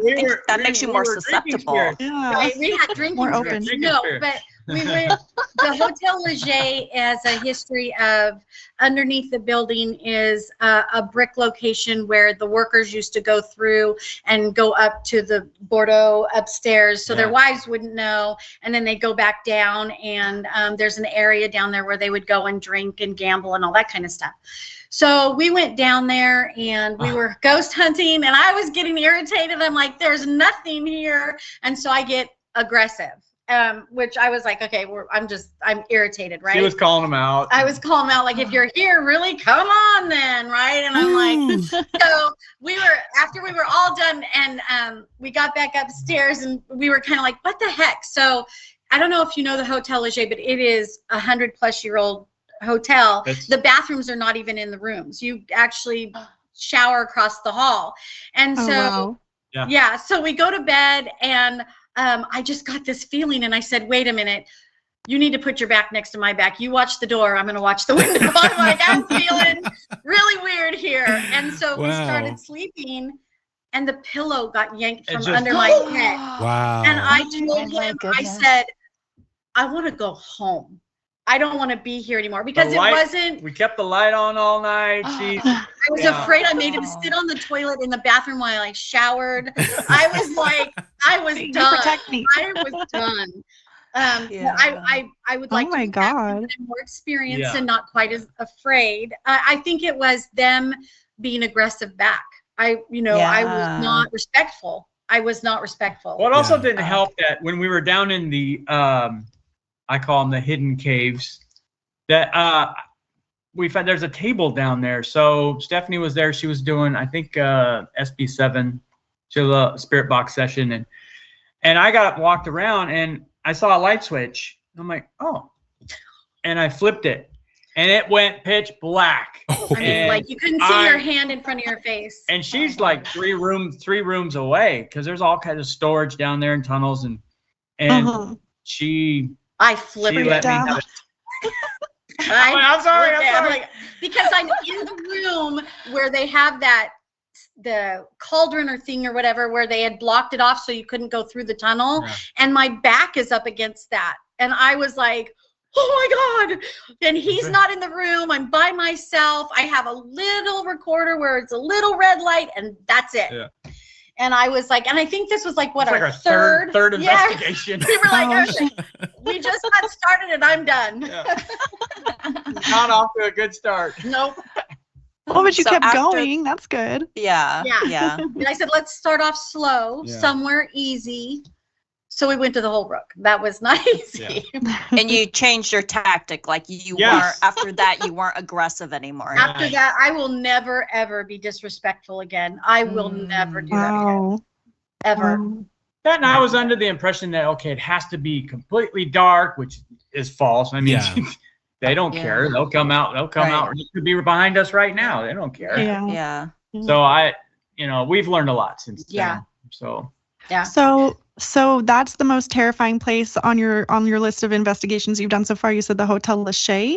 that makes you more susceptible. Right, we had drinking more open. No, but we went. The Hotel Leger has a history of underneath the building is a brick location where the workers used to go through and go up to the Bordeaux upstairs, so their wives wouldn't know, and then they go back down, and there's an area down there where they would go and drink and gamble and all that kind of stuff. So we went down there and we were ghost hunting, and I was getting irritated. I'm like, there's nothing here. And so I get aggressive, which I was like, okay, I'm irritated, right? She was calling them out. I was calling them out, like, if you're here, really, come on then, right? And I'm like, so after we were all done, and we got back upstairs, and we were kind of like, what the heck? So I don't know if you know the Hotel Leger, but it is 100-plus-year-old hotel. The bathrooms are not even in the rooms. You actually shower across the hall. And so, so we go to bed, and I just got this feeling, and I said, wait a minute. You need to put your back next to my back. You watch the door. I'm going to watch the window. I'm like, I'm feeling really weird here. And so we started sleeping, and the pillow got yanked from under my head. Wow. And I told him, I said, I want to go home. I don't want to be here anymore, because we kept the light on all night. I was afraid. I made him sit on the toilet in the bathroom while I showered. I was like, I was done. Protect me. I was done. I would like to have more experience and not quite as afraid. I think it was them being aggressive back. I was not respectful. Well, it also didn't help that when we were down in the, I call them the hidden caves, that we found there's a table down there. So Stephanie was there. She was doing, I think, SB7, she was a spirit box session. And I got up, walked around, and I saw a light switch. I'm like, oh. And I flipped it, and it went pitch black. I mean, like, you couldn't see your hand in front of your face. And she's like three rooms away, because there's all kinds of storage down there in tunnels. And I flipped it down. I'm sorry. Like, because I'm in the room where they have the cauldron or thing or whatever, where they had blocked it off so you couldn't go through the tunnel. Yeah. And my back is up against that. And I was like, oh my God. And he's not in the room. I'm by myself. I have a little recorder where it's a little red light, and that's it. Yeah. And I was like, and I think this was like, what, our third investigation. We were like, we just got started and I'm done. Yeah. Not off to a good start. Nope. Oh, but you kept going. That's good. Yeah. And I said, let's start off slow, somewhere easy. So we went to the Holbrook. That was not easy. Yeah. And you changed your tactic. Like you weren't, after that, you weren't aggressive anymore. After that, I will never, ever be disrespectful again. I will never do that again. Ever. And I was under the impression that, okay, it has to be completely dark, which is false. I mean, they don't care. They'll come out. It could be behind us right now. They don't care. Yeah. So we've learned a lot since then. Yeah. So. Yeah. So that's the most terrifying place on your list of investigations you've done so far. You said the Hotel Leger.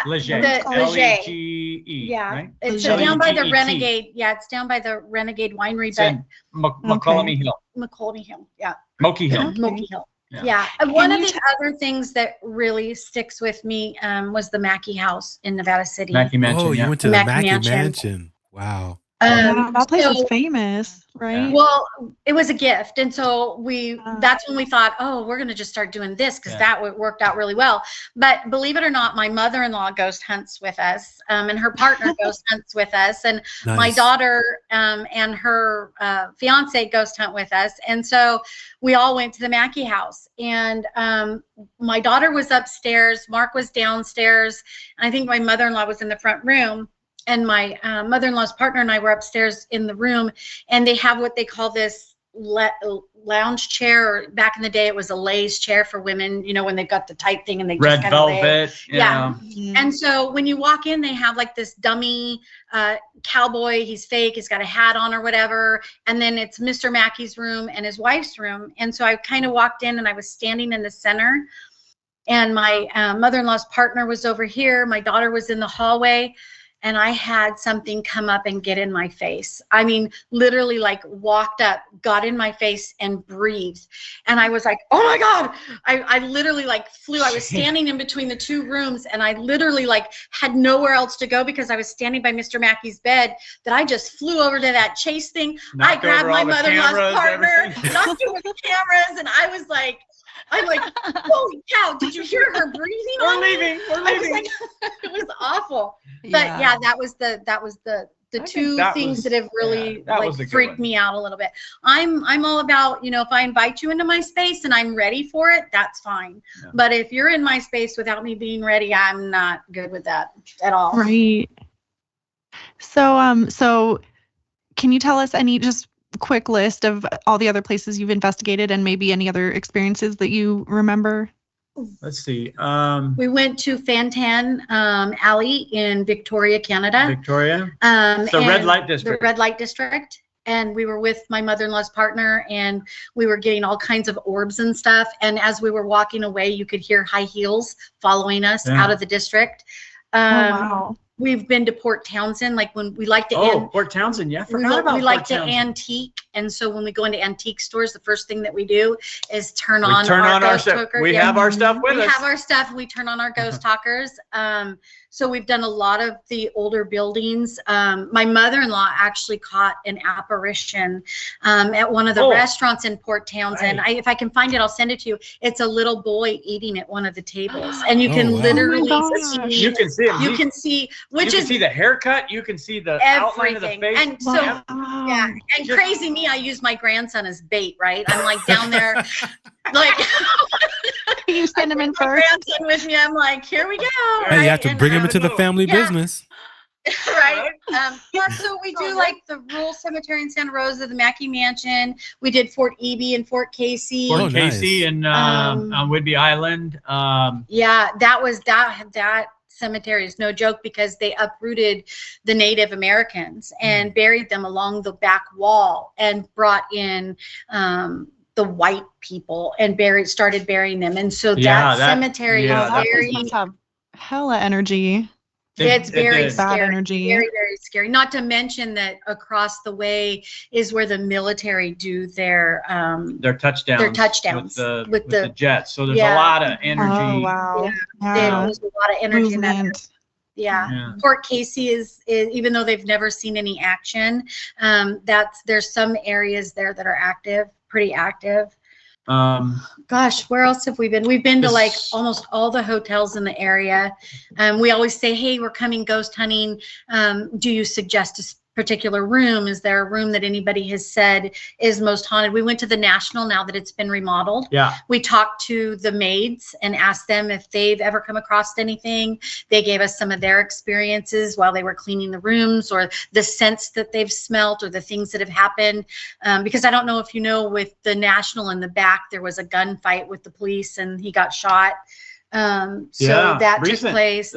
Leger. L-E-G-E. Yeah. Right? It's down by the Renegade. Yeah, it's down by the Renegade Winery. It's in McCollum Hill. McCollum Hill. Yeah. Moki Hill. Moki Hill. Yeah. One of the other things that really sticks with me was the Mackey House in Nevada City. Mackey Mansion. Oh, you went to the Mackey Mansion. Wow. That place was famous, right? Well, it was a gift. And so that's when we thought, oh, we're going to just start doing this, because that worked out really well. But believe it or not, my mother-in-law ghost hunts with us, and her partner ghost hunts with us. And my daughter and her fiance ghost hunt with us. And so we all went to the Mackey House. And my daughter was upstairs. Mark was downstairs. And I think my mother-in-law was in the front room. And my mother-in-law's partner and I were upstairs in the room, and they have what they call this lounge chair. Or back in the day, it was a Lay's chair for women, when they've got the tight thing and they red just velvet. Yeah. And so when you walk in, they have like this dummy cowboy. He's fake. He's got a hat on or whatever. And then it's Mr. Mackey's room and his wife's room. And so I kind of walked in, and I was standing in the center, and my mother-in-law's partner was over here. My daughter was in the hallway. And I had something come up and get in my face. I mean, literally like walked up, got in my face and breathed. And I was like, oh my God. I literally like flew. I was standing in between the two rooms, and I literally like had nowhere else to go because I was standing by Mr. Mackey's bed, that I just flew over to that chase thing. I grabbed my mother-in-law's partner, knocked her with the cameras. And I'm like, holy cow, did you hear her breathing on me? We're leaving. Like, it was awful. But that was the two things that have really freaked me out a little bit. I'm all about, if I invite you into my space and I'm ready for it, that's fine. Yeah. But if you're in my space without me being ready, I'm not good with that at all. Right. So can you tell us any, just quick list of all the other places you've investigated and maybe any other experiences that you remember? Let's see. We went to Fantan Alley in Victoria, Canada. Victoria. The red light district. The red light district. And we were with my mother-in-law's partner, and we were getting all kinds of orbs and stuff. And as we were walking away, you could hear high heels following us out of the district. Wow. We've been to Port Townsend, like when we like to Port Townsend, yeah. we like to antique, and so when we go into antique stores, the first thing that we do is turn on our ghost talker. We have our stuff with us. We have our stuff, and we turn on our ghost talkers. So we've done a lot of the older buildings. My mother-in-law actually caught an apparition at one of the restaurants in Port Townsend. Right. If I can find it, I'll send it to you. It's a little boy eating at one of the tables, and you can literally see. You can see him. You can see, you can see the haircut. You can see the outline of the face. And so, yeah, and crazy me, I use my grandson as bait, right? I'm like down there, like you send him in my first. grandson with me. I'm like, here we go. Hey, right? you have to bring him into the family business. Right. Yeah, so we do like the rural cemetery in Santa Rosa, the Mackey Mansion. We did Fort Eby and Fort Casey. Fort Casey and on Whidbey Island. Yeah, that cemetery is no joke because they uprooted the Native Americans and buried them along the back wall and brought in the white people and started burying them. And so that cemetery is very hella energy. It's very bad scary, energy. very, very scary. Not to mention that across the way is where the military do their touchdowns. Their touchdowns with the jets. So there's a lot of energy. Oh wow! There's a lot of energy in that. Movement. Yeah. Fort Casey is even though they've never seen any action, there's some areas there that are active, pretty active. Gosh, where else have we been? We've been to like almost all the hotels in the area. We always say, hey, we're coming ghost hunting. Do you suggest a particular room? Is there a room that anybody has said is most haunted? We went to the National now that it's been remodeled. Yeah. We talked to the maids and asked them if they've ever come across anything. They gave us some of their experiences while they were cleaning the rooms, or the scents that they've smelt, or the things that have happened. Because I don't know if you know, with the National in the back, there was a gunfight with the police and he got shot. So that took place.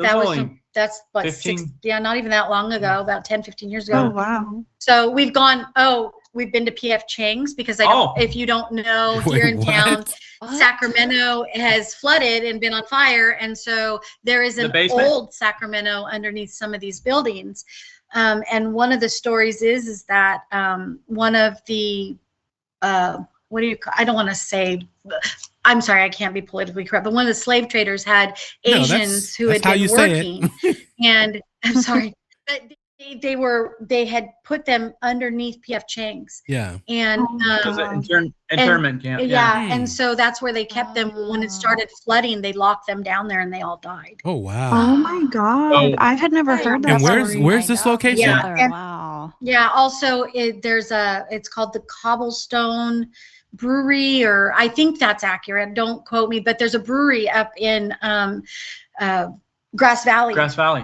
That's what, 15? not even that long ago, about 10, 15 years ago. Oh, wow. So we've been to PF Chang's because if you don't know, here in town, Sacramento has flooded and been on fire. And so there is an old Sacramento underneath some of these buildings. And one of the stories is that one of the, I don't want to say, I'm sorry, I can't be politically correct, but one of the slave traders had Asians who had been working, and I'm sorry, but they had put them underneath PF Chang's. Yeah. And it was an internment camp. Yeah. And so that's where they kept them. When it started flooding, they locked them down there and they all died. Oh wow. Oh my God. I had never heard that. And where's this location? Yeah. Wow. Yeah. Also, it's called the Cobblestone Brewery, or I think that's accurate. Don't quote me, but there's a brewery up in Grass Valley.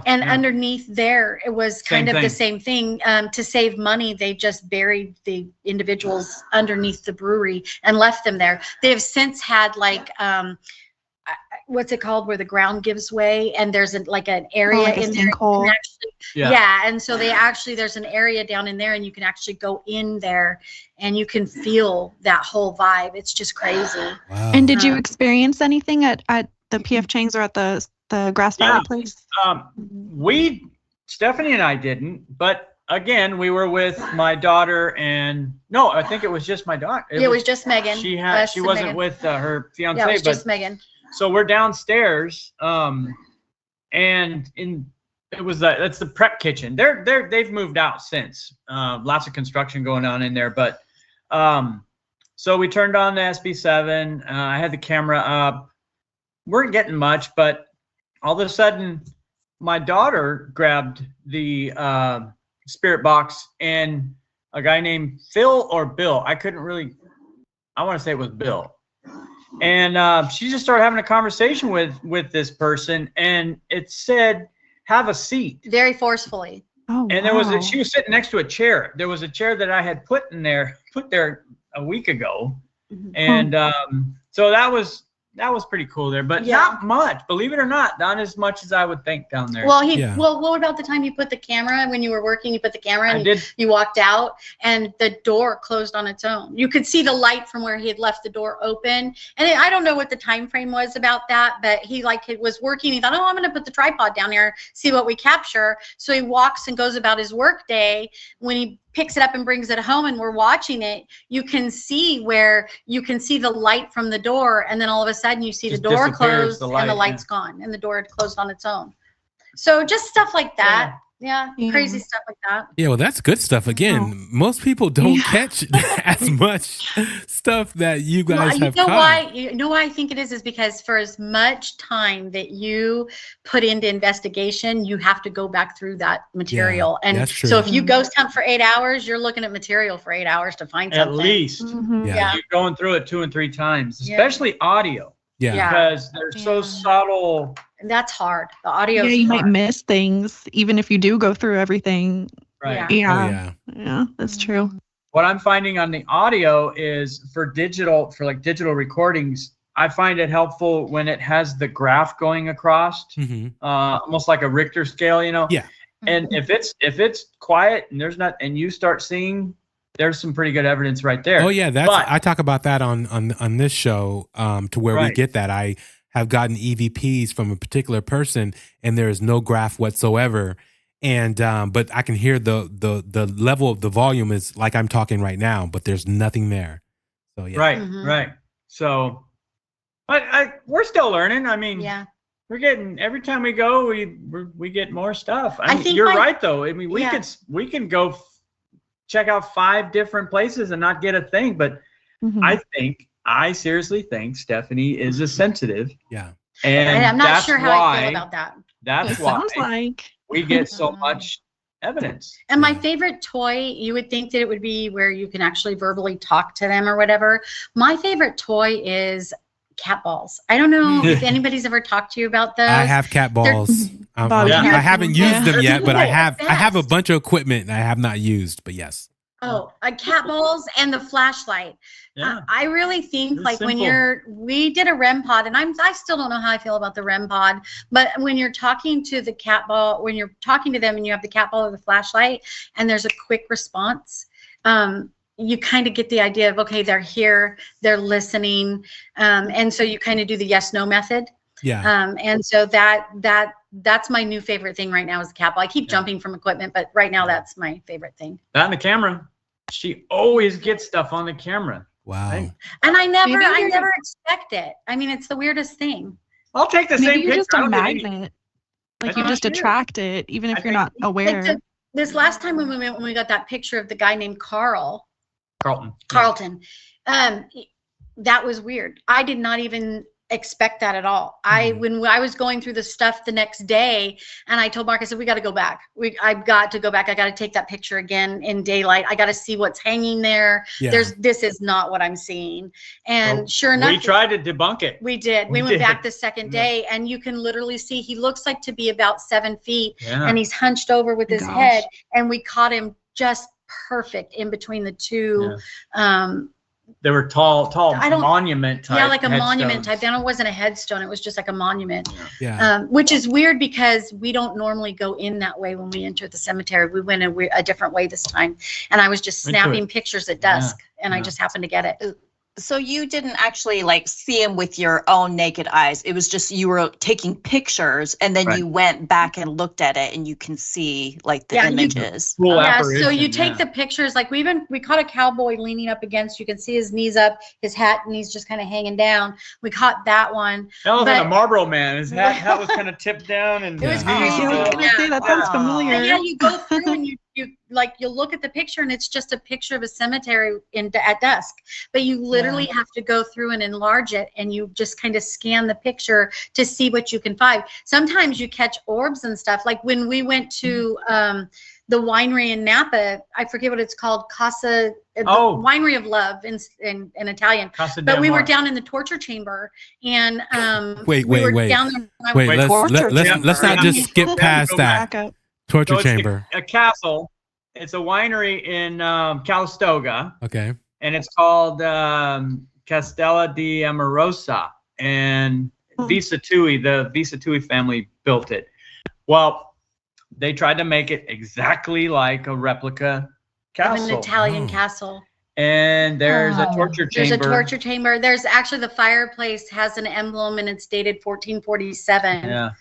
And underneath there, it was kind of the same thing. To save money, they just buried the individuals underneath the brewery and left them there. They have since had like, what's it called, where the ground gives way and there's an area in there. And so there's an area down in there and you can actually go in there and you can feel that whole vibe. It's just crazy. Wow. And did you experience anything at the PF Chang's or at the Grass Valley place? Stephanie and I didn't, but again, we were with my daughter and I think it was just my daughter. It was just Megan. She wasn't Megan. With her fiance. Yeah, it was just Megan. So we're downstairs, and that's the prep kitchen. They've moved out since. Lots of construction going on in there, but so we turned on the SB7. I had the camera up. Weren't getting much, but all of a sudden, my daughter grabbed the spirit box, and a guy named Phil or Bill. I want to say it was Bill. And she just started having a conversation with this person, and it said, "Have a seat." Very forcefully. Oh, And there was she was sitting next to a chair. There was a chair that I had put there a week ago. And so that was pretty cool there, but not much, believe it or not as much as I would think down there. Well, well, what about the time you put the camera, when you were working, you put the camera and you walked out and the door closed on its own. You could see the light from where he had left the door open. And I don't know what the time frame was about that, but he was working. He thought, I'm going to put the tripod down here, see what we capture. So he walks and goes about his work day. When he picks it up and brings it home and we're watching it, you can see the light from the door, and then all of a sudden you see the door closed and the light's gone and the door had closed on its own. So just stuff like that. Yeah, crazy stuff like that. Yeah, well, that's good stuff. Again, most people don't catch as much stuff that you guys have caught. You know why I think it is because for as much time that you put into investigation, you have to go back through that material. And that's true. so if you ghost hunt for 8 hours, you're looking at material for 8 hours to find something. At least. Yeah. You're going through it 2 and 3 times, especially audio. Yeah. Because they're so subtle. And that's hard. The audio. Yeah, you might miss things even if you do go through everything. Right. Yeah. Yeah, that's true. What I'm finding on the audio is for digital recordings, I find it helpful when it has the graph going across, almost like a Richter scale, Yeah. And if it's quiet and you start seeing, there's some pretty good evidence right there. Oh yeah, I talk about that on this show to where we get that. I have gotten EVPs from a particular person and there is no graph whatsoever. And but I can hear the level of the volume is like I'm talking right now, but there's nothing there. So yeah. Right. So we're still learning. I mean, we're getting, every time we go, we get more stuff. I mean, you're right though. I mean, we can go check out 5 different places and not get a thing, but I seriously think Stephanie is a sensitive. Yeah. And I'm not sure how I feel about that. That's why we get so much evidence. And my favorite toy, you would think that it would be where you can actually verbally talk to them or whatever. My favorite toy is cat balls. I don't know if anybody's ever talked to you about those. I have cat balls. I haven't used them yet, but I have a bunch of equipment I have not used, but yes. Oh, cat balls and the flashlight. Yeah. I really think It's when simple. we did a REM pod, and I still don't know how I feel about the REM pod, but when you're talking to the cat ball, when you're talking to them and you have the cat ball or the flashlight and there's a quick response, you kind of get the idea of, okay, they're here, they're listening. And so you kind of do the yes, no method. Yeah. And so that's my new favorite thing right now is the cat ball. I keep jumping from equipment, but right now that's my favorite thing. That and the camera. She always gets stuff on the camera. Wow. Right? And I never expect it. I mean, it's the weirdest thing. I'll take the same Maybe you're picture. just a I don't get any- magnet. Like That's you not just true. attract it, even if I you're think- not aware. This last time when we got that picture of the guy named Carlton, that was weird. I did not even expect that at all. When I was going through the stuff the next day, and I told Mark, I said, we got to go back. I've got to go back. I got to take that picture again in daylight. I got to see what's hanging there. Yeah. This is not what I'm seeing. And sure enough, we tried to debunk it. we did. We went back the second day, and you can literally see he looks like to be about 7 feet, and he's hunched over with his head, and we caught him just perfect in between the two. They were tall monument type. Yeah, like a monument headstones. type. Then it wasn't a headstone. It was just like a monument. Yeah. Which is weird because we don't normally go in that way when we enter the cemetery. We went a different way this time. And I was just snapping pictures at dusk, and I just happened to get it. So you didn't actually see him with your own naked eyes. It was just you were taking pictures, and then you went back and looked at it, and you can see the images. So you take the pictures. Like we caught a cowboy leaning up against. You can see his knees up, his hat, and he's just kind of hanging down. We caught that one. That was like a Marlboro Man. His hat was kind of tipped down, and it was his knees. crazy. That sounds familiar. And you go through and you look at the picture, and it's just a picture of a cemetery at dusk, but you literally have to go through and enlarge it, and you just kind of scan the picture to see what you can find. Sometimes you catch orbs and stuff. Like when we went to the winery in Napa, I forget what it's called, the Winery of Love in Italian. Casa but del we were Mar. down in the torture chamber, and Wait. we were down there. Let's not just skip past that. Back up. Torture it's chamber. a castle. It's a winery in Calistoga. Okay. And it's called Castella di Amorosa. And Visatui, the Visatui family built it. Well, they tried to make it exactly like a replica castle. Of an Italian castle. And there's a torture chamber. There's a torture chamber. There's actually the fireplace has an emblem and it's dated 1447. Yeah.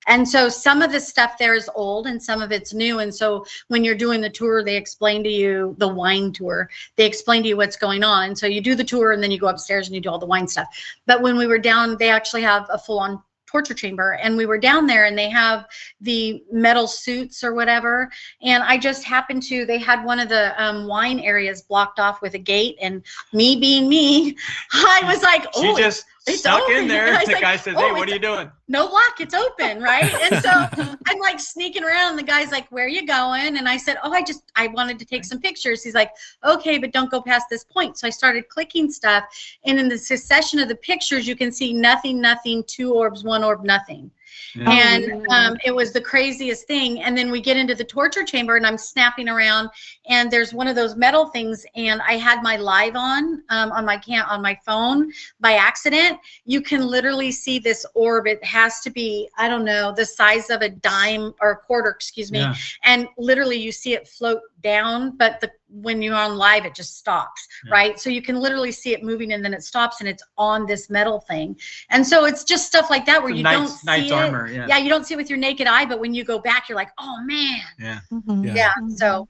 And so some of the stuff there is old and some of it's new. And so when you're doing the tour, they explain to you the wine tour. They explain to you what's going on. And so you do the tour and then you go upstairs and you do all the wine stuff. But when we were down, they actually have a full-on torture chamber, and we were down there and they have the metal suits or whatever, and I just happened to, they had one of the wine areas blocked off with a gate, and me being me, I was like, oh, she just stuck in there. The guy says, hey, what are you doing? No lock, it's open, right? And so I'm like sneaking around, and the guy's like, where are you going? And I said, oh, I wanted to take some pictures. He's like, okay, but don't go past this point. So I started clicking stuff, and in the succession of the pictures, you can see nothing, nothing, 2 orbs, 1 orb, nothing. Yeah. And it was the craziest thing. And then we get into the torture chamber, and I'm snapping around, and there's one of those metal things, and I had my live on my phone by accident. You can literally see this orb. It has to be, I don't know, the size of a dime or a quarter, excuse me. Yeah. And literally you see it float down, but when you're on live, it just stops, right? So you can literally see it moving, and then it stops, and it's on this metal thing. And so it's just stuff like that where you don't see it. Armor, yeah, you don't see it with your naked eye, but when you go back, you're like, oh man. Yeah. Mm-hmm. Yeah. So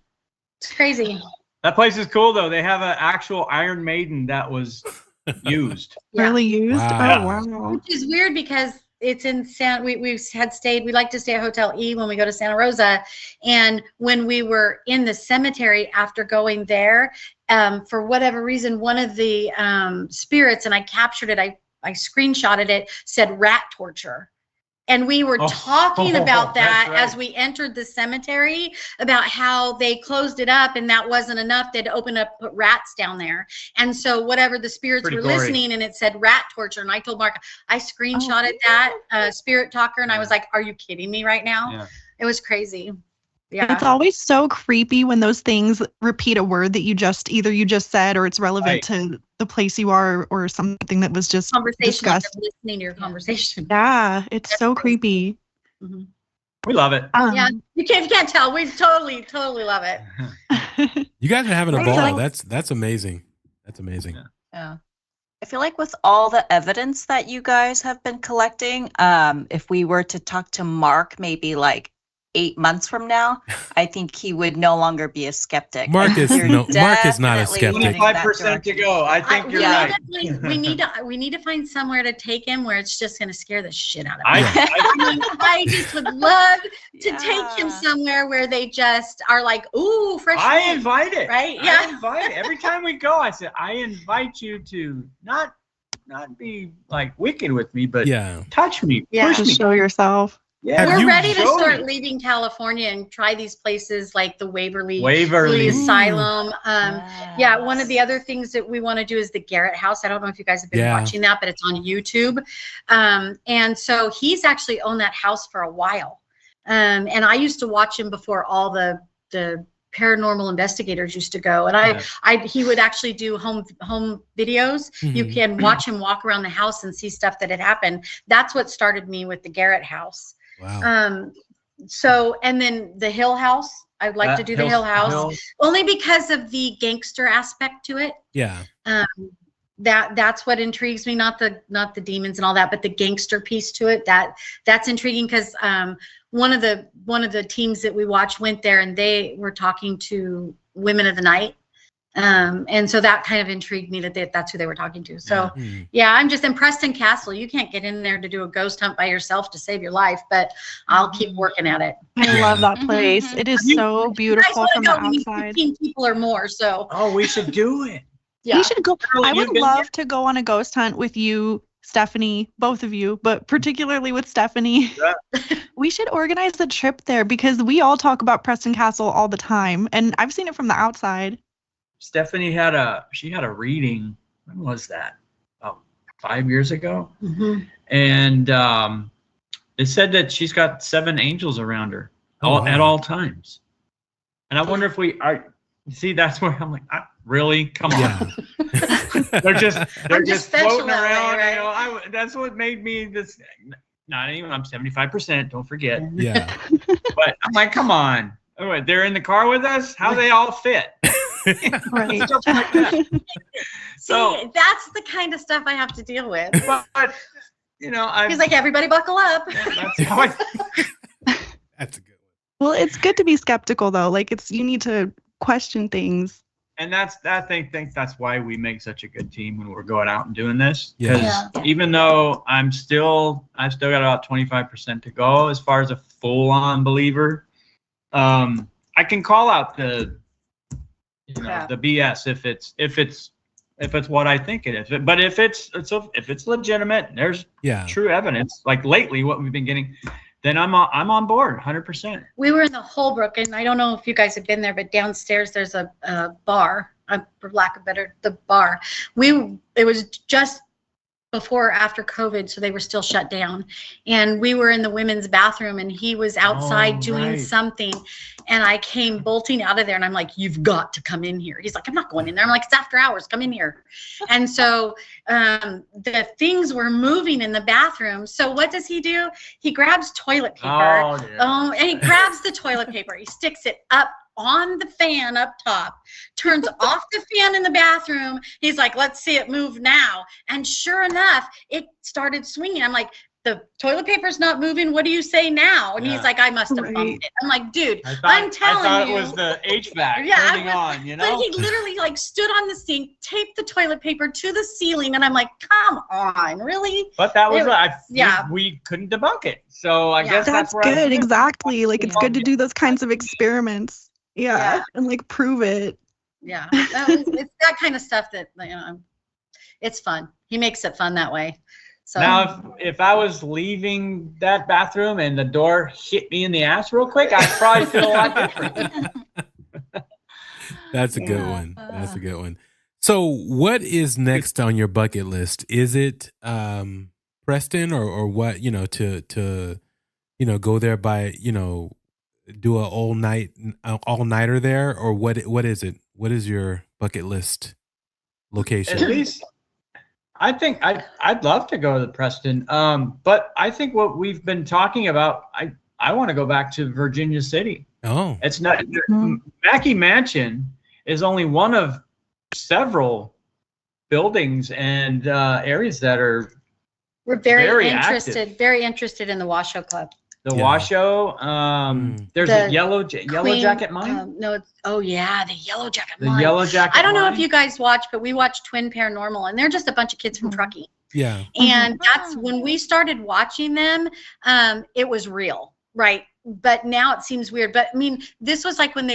it's crazy. That place is cool though. They have an actual Iron Maiden that was used. Really used? Wow. Oh wow. Which is weird because it's in we like to stay at Hotel E when we go to Santa Rosa. And when we were in the cemetery after going there, for whatever reason, one of the spirits, and I captured it, I screenshotted it, said rat torture. And we were talking about that as we entered the cemetery, about how they closed it up and that wasn't enough. They'd open up, put rats down there. And so whatever the spirits were listening, and it said rat torture. And I told Mark, I screenshotted that spirit talker, and I was like, are you kidding me right now? Yeah. It was crazy. Yeah. It's always so creepy when those things repeat a word that you just said, or it's relevant to the place you are, or something that was just discussed. Listening to your conversation. Yeah, it's so creepy. Mm-hmm. We love it. Yeah, you can't tell. We totally love it. You guys are having a ball. That's amazing. That's amazing. Yeah. I feel like with all the evidence that you guys have been collecting, if we were to talk to Mark, maybe like 8 months from now, I think he would no longer be a skeptic. Mark is not a skeptic. 25% to go. I think you're right. We need to find somewhere to take him where it's just going to scare the shit out of him. I just would love to take him somewhere where they just are like, ooh, fresh. I invite it. Right? Yeah. I invite it. Every time we go, I say, I invite you to not be like wicked with me, but touch me, push me. Show yourself. Yeah, we're ready to start leaving California and try these places like the Waverly Asylum. Yeah, one of the other things that we want to do is the Garrett House. I don't know if you guys have been watching that, but it's on YouTube. And so he's actually owned that house for a while. And I used to watch him before all the paranormal investigators used to go, and he would actually do home videos. Mm-hmm. You can watch him walk around the house and see stuff that had happened. That's what started me with the Garrett House. Wow. So, and then the Hill House, I'd like to do the Hill House only because of the gangster aspect to it. Yeah. That's what intrigues me, not the demons and all that, but the gangster piece to it. That's intriguing because one of the teams that we watched went there, and they were talking to women of the night. And so that kind of intrigued me that's who they were talking to. So I'm just in Preston Castle. You can't get in there to do a ghost hunt by yourself to save your life, but I'll keep working at it. I love that place. Mm-hmm. It is so beautiful from the outside. 15 people or more. So we should do it. Yeah. We should go. I would love to go on a ghost hunt with you, Stephanie, both of you, but particularly with Stephanie. Yeah. We should organize a trip there because we all talk about Preston Castle all the time, and I've seen it from the outside. Stephanie had a reading. When was that? About 5 years ago. Mm-hmm. And it said that she's got 7 angels around her. at all times. And I wonder if we are. See, that's where I'm like, really? Come on. Yeah. they're just floating around. Way, right? You know, that's what made me this. Not even. I'm 75%. Don't forget. Yeah. But I'm like, come on. Oh, they're in the car with us. How they all fit? Right. Stuff like that. So See, that's the kind of stuff I have to deal with. but you know, He's like, everybody buckle up. that's how I. That's a good one. Well, it's good to be skeptical though. Like you need to question things. And I think that's why we make such a good team when we're going out and doing this. Yeah. Because even though I've still got about 25% to go as far as a full-on believer, I can call out the BS if it's what I think it is. But if it's legitimate, there's true evidence. Like lately, what we've been getting. Then I'm on board 100%. We were in the Holbrook, and I don't know if you guys have been there, but downstairs there's a bar, for lack of better, the bar. It was just before or after COVID, so they were still shut down. And we were in the women's bathroom, and he was outside doing something. And I came bolting out of there, and I'm like, you've got to come in here. He's like, I'm not going in there. I'm like, it's after hours. Come in here. And so the things were moving in the bathroom. So what does he do? He grabs toilet paper. And he grabs the toilet paper. He sticks it up on the fan up top, turns off the fan in the bathroom. He's like, let's see it move now. And sure enough, it started swinging. I'm like, the toilet paper's not moving. What do you say now? And he's like, I must have bumped it. I'm like, dude, I'm telling you. I thought it was the HVAC turning on, you know? But he literally like stood on the sink, taped the toilet paper to the ceiling. And I'm like, come on, really? But that was, we couldn't debunk it. So I guess that's where good. Exactly. Like it's good to do those kinds of experiments. Yeah. And like prove it. Yeah. It's that kind of stuff that, it's fun. He makes it fun that way. So now, if I was leaving that bathroom and the door hit me in the ass real quick, I'd probably feel a lot different. That's a good one. That's a good one. So what is next on your bucket list? Is it Preston or what, to go there by, do a all-nighter there, or what is it? What is your bucket list location? At least I think I'd love to go to Preston. But I think what we've been talking about, I want to go back to Virginia City. Oh. It's not Mackey Mansion is only one of several buildings and areas that are very interested in the Washoe Club. The Washoe, there's a Yellow Jacket Mine. No, it's the Yellow Jacket The Mine. Yellow Jacket I don't know Mine. if you guys watch, but we watch Twin Paranormal, and they're just a bunch of kids from Truckee. Yeah. And that's when we started watching them. It was real, right? But now it seems weird. But I mean, this was like when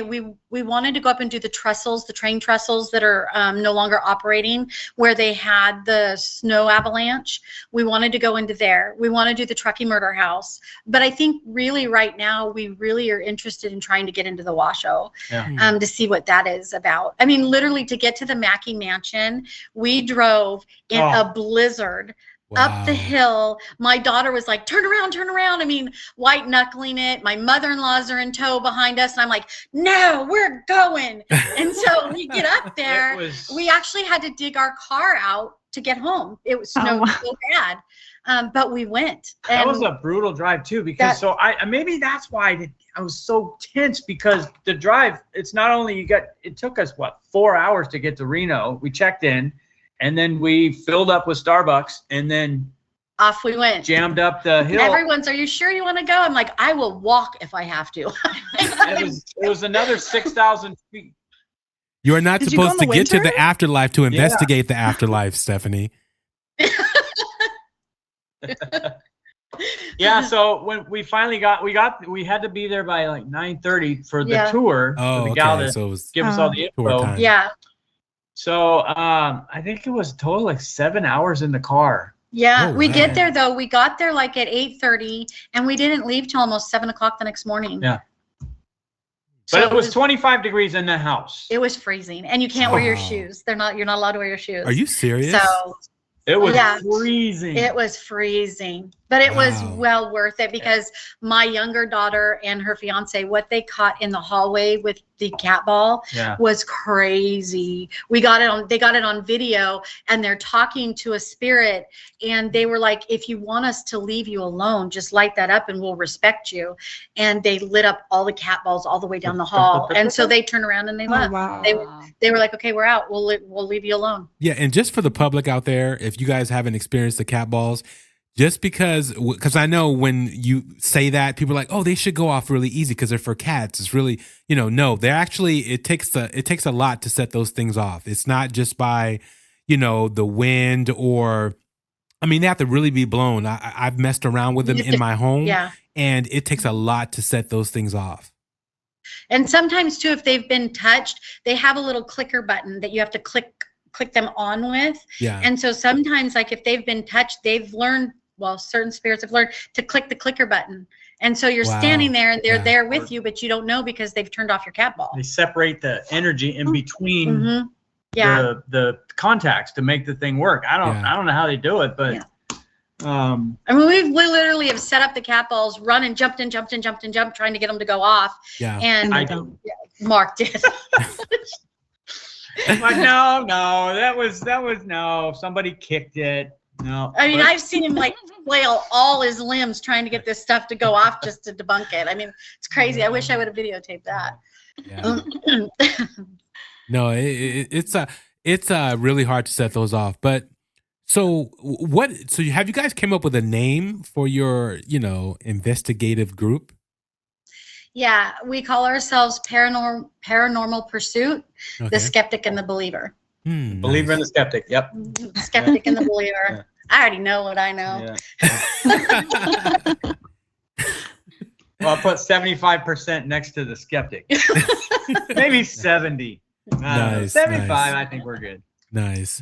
we wanted to go up and do the train trestles that are no longer operating, where they had the snow avalanche. We wanted to go into there. We want to do the Truckee Murder House. But I think really right now we really are interested in trying to get into the Washoe to see what that is about. I mean, literally to get to the Mackey Mansion, we drove in a blizzard. Wow. Up the hill. My daughter was like, turn around. I mean, white knuckling it. My mother-in-laws are in tow behind us. And I'm like, no, we're going. And so we get up there. We actually had to dig our car out to get home. It was snowed so bad. But we went. And that was a brutal drive too, because maybe that's why I was so tense, because the drive, it's not only it took us 4 hours to get to Reno. We checked in. And then we filled up with Starbucks, and then off we went. Jammed up the hill. Everyone's, are you sure you want to go? I'm like, I will walk if I have to. It was another 6,000 feet. You are not supposed to get to the afterlife to investigate the afterlife, Stephanie. Yeah, so when we finally we had to be there by like 9:30 for the tour. Oh, for the gal okay. So it was give us all the info. Yeah. So I think it was total like 7 hours in the car. Yeah, we get there though. We got there like at 8:30, and we didn't leave till almost 7 o'clock the next morning. Yeah. But it was 25 degrees in the house. It was freezing, and you can't wear your shoes. You're not allowed to wear your shoes. Are you serious? So it was freezing. It was freezing. But it was well worth it because my younger daughter and her fiance, what they caught in the hallway with the cat ball was crazy. They got it on video, and they're talking to a spirit, and they were like, if you want us to leave you alone, just light that up and we'll respect you. And they lit up all the cat balls all the way down the hall. And so they turned around and they left. Wow. They were like, okay, we're out. We'll leave you alone. Yeah. And just for the public out there, if you guys haven't experienced the cat balls, just because I know when you say that, people are like, oh, they should go off really easy because they're for cats. It's really, no, they're actually, it takes a lot to set those things off. It's not just by, the wind or, they have to really be blown. I've messed around with them in my home, and it takes a lot to set those things off. And sometimes too, if they've been touched, they have a little clicker button that you have to click them on with. Yeah. And so sometimes, like if they've been touched, they've learned, certain spirits have learned to click the clicker button. And so you're standing there and they're there with you, but you don't know because they've turned off your cat ball. They separate the energy in between the contacts to make the thing work. I don't know how they do it, but we literally have set up the cat balls, run and jumped and jumped, trying to get them to go off. Yeah. And Mark did. Like, no, that was no, somebody kicked it. No. I've seen him like flail all his limbs trying to get this stuff to go off just to debunk it. It's crazy. I wish I would have videotaped that. Yeah. No, it's really hard to set those off. But so have you guys came up with a name for your, investigative group? Yeah, we call ourselves Paranormal Pursuit, the Skeptic and the Believer. Believer and the Skeptic. Yep. Skeptic and the Believer. Yeah. I already know what I know. Yeah. Well, I'll put 75% next to the Skeptic. Maybe 70. Nice. 75, nice. I think we're good. Nice.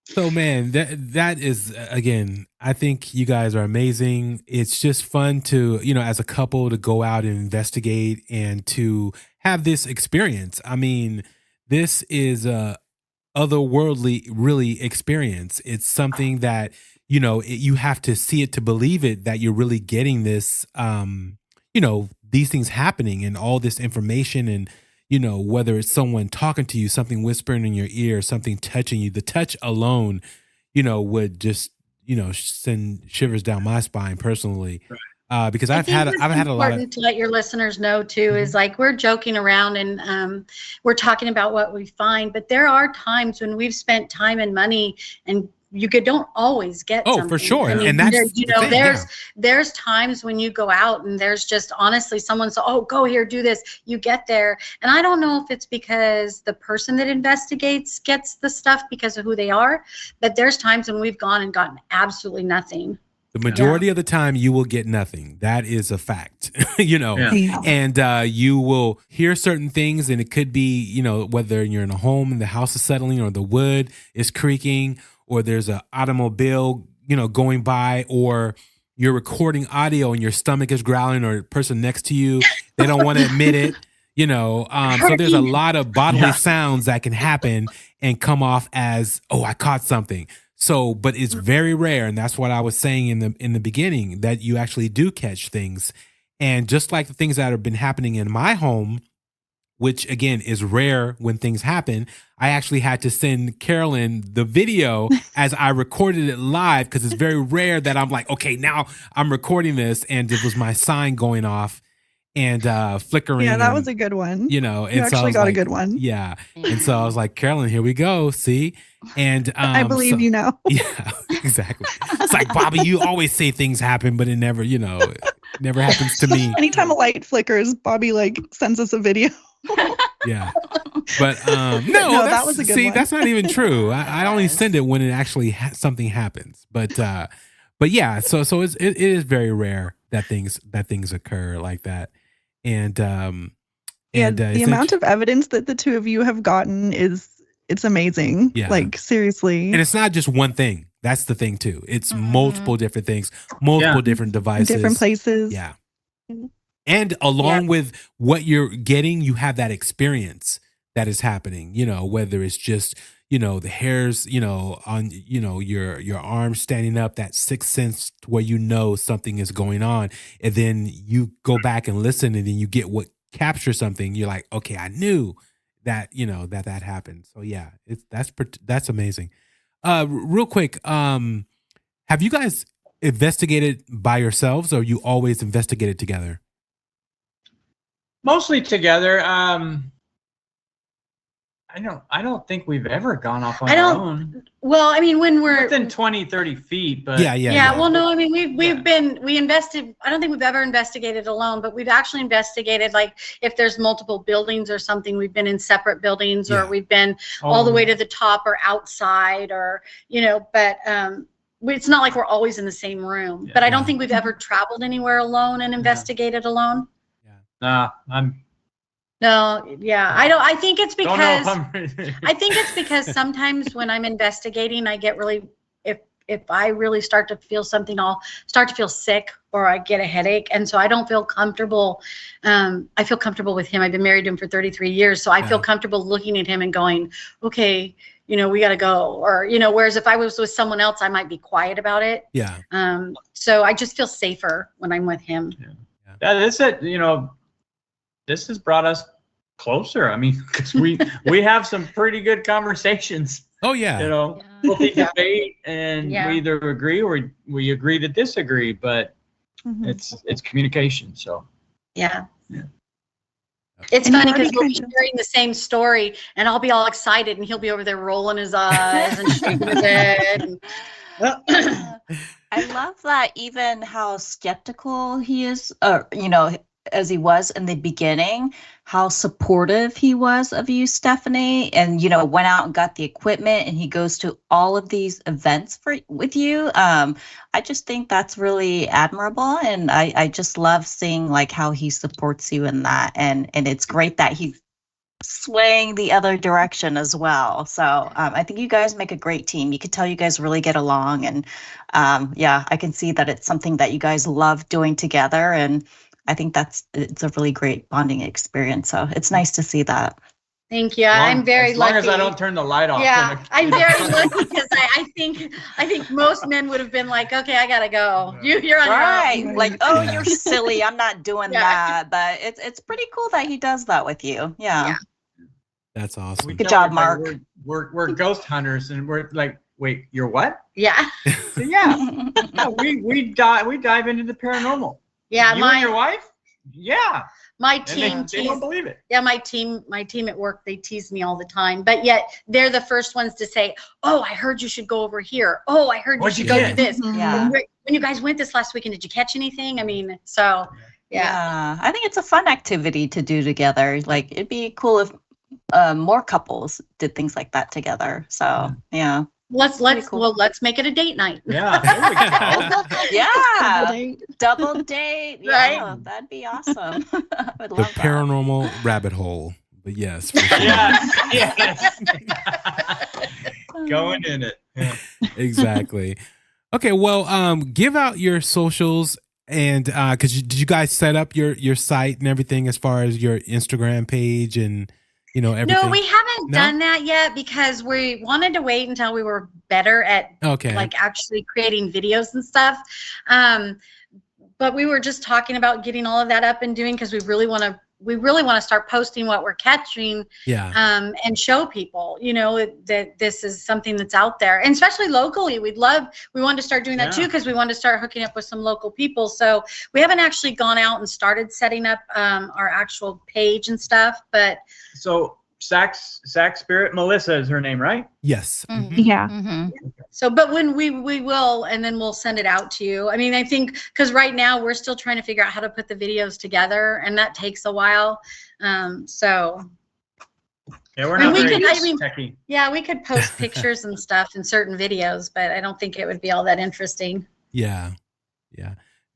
So, man, that is, again, I think you guys are amazing. It's just fun to, as a couple, to go out and investigate and to have this experience. This is a otherworldly, really experience. It's something that, you have to see it to believe it, that you're really getting this, these things happening and all this information and, whether it's someone talking to you, something whispering in your ear, something touching you, the touch alone, would just, send shivers down my spine personally. Because I've had a lot of. Important to let your listeners know too is like we're joking around and we're talking about what we find, but there are times when we've spent time and money and you don't always get something. For sure. And that's there's times when you go out and there's just honestly someone says, oh, go here, do this. You get there. And I don't know if it's because the person that investigates gets the stuff because of who they are, but there's times when we've gone and gotten absolutely nothing. The majority of the time you will get nothing. That is a fact, and you will hear certain things and it could be, whether you're in a home and the house is settling or the wood is creaking or there's an automobile, going by, or you're recording audio and your stomach is growling or the person next to you, they don't want to admit it, so there's a lot of bodily sounds that can happen and come off as, oh, I caught something. So, but it's very rare, and that's what I was saying in the beginning, that you actually do catch things. And just like the things that have been happening in my home, which again is rare when things happen, I actually had to send Carolyn the video as I recorded it live because it's very rare that I'm like, okay, now I'm recording this, and it was my sign going off and flickering. Yeah, that was a good one. And you actually got a good one. Yeah. And so I was like, Carolyn, here we go. See? And I believe you now. Yeah, exactly. It's like, Bobby, you always say things happen, but it never, it never happens to me. Anytime a light flickers, Bobby sends us a video. Yeah. But no, that was a good one. That's not even true. I only send it when it actually something happens. But yeah, so it is very rare that things occur like that. And the amount of evidence that the two of you have gotten it's amazing. Yeah. Like seriously. And it's not just one thing. That's the thing too. It's multiple different things, multiple different devices, different places. Yeah. And along with what you're getting, you have that experience that is happening, whether it's just, the hairs, on, your arm standing up, that sixth sense where something is going on. And then you go back and listen and then you get what captures something. You're like, okay, I knew that, that happened. So yeah, that's amazing. Real quick, have you guys investigated by yourselves or you always investigated together? Mostly together. I don't think we've ever gone off on our own. Well, I mean, when we're within 20, 30 feet, but yeah. Well, no, I mean, we invested. I don't think we've ever investigated alone, but we've actually investigated, like, if there's multiple buildings or something, we've been in separate buildings, or we've been all the way to the top or outside, or, but it's not like we're always in the same room. But I don't think we've ever traveled anywhere alone and investigated alone. Nah, I think it's because I think it's because sometimes when I'm investigating, I get really, if I really start to feel something, I'll start to feel sick or I get a headache, and so I don't feel comfortable. I feel comfortable with him. I've been married to him for 33 years, so I feel comfortable looking at him and going, okay, we got to go, or whereas if I was with someone else, I might be quiet about it. So I just feel safer when I'm with him. That's it. This has brought us closer. I mean, because we have some pretty good conversations. Oh yeah. We debate and we either agree or we agree to disagree, but it's communication. So it's funny because we'll be hearing the same story and I'll be all excited and he'll be over there rolling his eyes and shaking his head. I love that, even how skeptical he is, as he was in the beginning, how supportive he was of you, Stephanie, and, went out and got the equipment and he goes to all of these events with you. I just think that's really admirable. And I just love seeing like how he supports you in that. And it's great that he's swaying the other direction as well. So I think you guys make a great team. You could tell you guys really get along. And I can see that it's something that you guys love doing together. And I think it's a really great bonding experience. So it's nice to see that. Thank you. I'm very lucky. As long as I don't turn the light off. Yeah, I'm very lucky because I think most men would have been like, okay, I gotta go. You're on your own. Like, oh, you're silly. I'm not doing that. But it's pretty cool that he does that with you. Yeah. That's awesome. Good job, Mark. We're ghost hunters, and we're like, wait, you're what? Yeah. So we dive into the paranormal. Yeah, you and your wife? Yeah. My team, they don't believe it. Yeah, my team at work, they tease me all the time. But yet they're the first ones to say, "Oh, I heard you should go over here. Oh, I heard you should go do this." Yeah. When you guys went this last weekend, did you catch anything? I mean, so yeah. I think it's a fun activity to do together. Like, it'd be cool if more couples did things like that together. So yeah. Let's make it a date night. Yeah, there we go. Yeah, double date. Right? Yeah, that'd be awesome. I would The love paranormal rabbit hole. But yes, for sure. Yes. Going in it. Yeah. Exactly. Okay, well, give out your socials, and because did you guys set up your site and everything as far as your Instagram page and everything? No, we haven't done that yet because we wanted to wait until we were better at like actually creating videos and stuff. But we were just talking about getting all of that up and doing, because we really want to start posting what we're catching, and show people, that this is something that's out there, and especially locally. We wanted to start doing that too, because we wanted to start hooking up with some local people. So we haven't actually gone out and started setting up our actual page and stuff, but so Sac Spirit Melissa is her name, right? Yes. Mm-hmm. Yeah. Mm-hmm. So, but when we will, and then we'll send it out to you. I mean, I think because right now we're still trying to figure out how to put the videos together, and that takes a while. So. Yeah, we're not techie. Yeah, we could post pictures and stuff in certain videos, but I don't think it would be all that interesting. Yeah.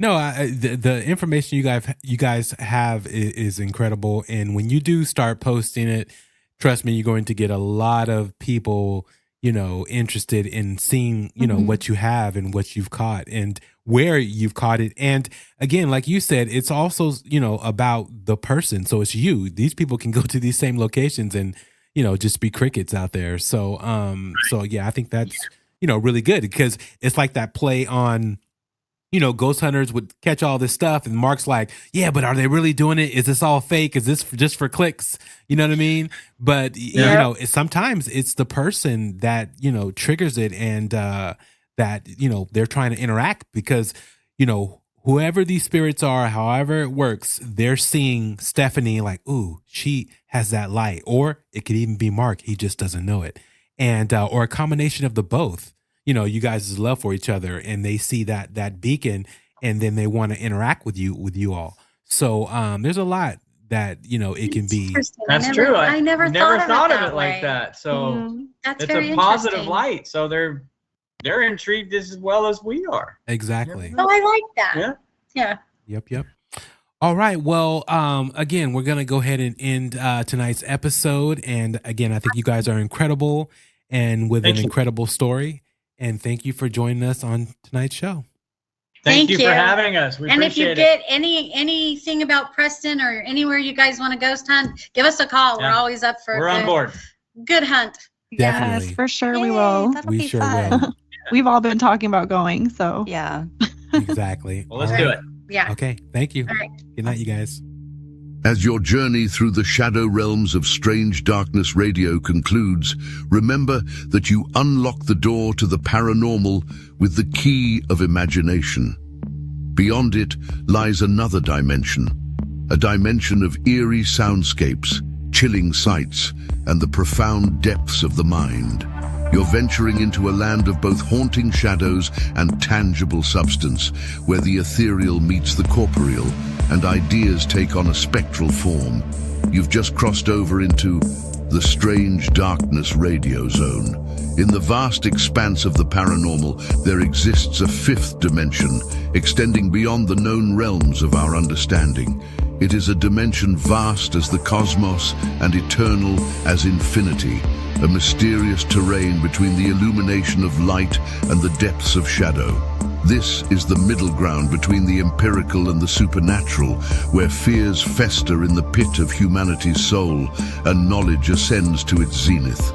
No, the information you guys have is incredible, and when you do start posting it, trust me, you're going to get a lot of people, interested in seeing, what you have and what you've caught and where you've caught it. And again, like you said, it's also, about the person. So it's you. These people can go to these same locations and, just be crickets out there. So, so yeah, I think that's, really good because it's like that play on, ghost hunters would catch all this stuff and Mark's like, yeah, but are they really doing it? Is this all fake? Is this just for clicks? You know what I mean? But, sometimes it's the person that, triggers it and that, they're trying to interact because, whoever these spirits are, however it works, they're seeing Stephanie like, ooh, she has that light. Or it could even be Mark. He just doesn't know it. And, or a combination of the both. You guys' love for each other and they see that beacon and then they want to interact with you all. So there's a lot that, it can be. That's true. I never thought of it like that. So that's it's very a positive interesting. light. So they're intrigued as well as we are. Exactly. Oh, I like that. Yeah. Yep. All right. Well, again, we're going to go ahead and end tonight's episode. And again, I think you guys are incredible and with an incredible story. And thank you for joining us on tonight's show. Thank you for having us. We and if you appreciate get anything about Preston or anywhere you guys want to ghost hunt, give us a call. Yeah. We're always up for We're on board. Good hunt. Definitely. Yes, for sure we Yay, will. that'll We be sure fun. will. We've all been talking about going, so. Yeah. Exactly. Well, let's All do right. it. Yeah. Okay. Thank you. All right. Good night, you guys. As your journey through the shadow realms of Strange Darkness Radio concludes, remember that you unlock the door to the paranormal with the key of imagination. Beyond it lies another dimension, a dimension of eerie soundscapes, chilling sights, and the profound depths of the mind. You're venturing into a land of both haunting shadows and tangible substance, where the ethereal meets the corporeal, and ideas take on a spectral form. You've just crossed over into the Strange Darkness Radio Zone. In the vast expanse of the paranormal, there exists a fifth dimension, extending beyond the known realms of our understanding. It is a dimension vast as the cosmos and eternal as infinity, a mysterious terrain between the illumination of light and the depths of shadow. This is the middle ground between the empirical and the supernatural, where fears fester in the pit of humanity's soul and knowledge ascends to its zenith.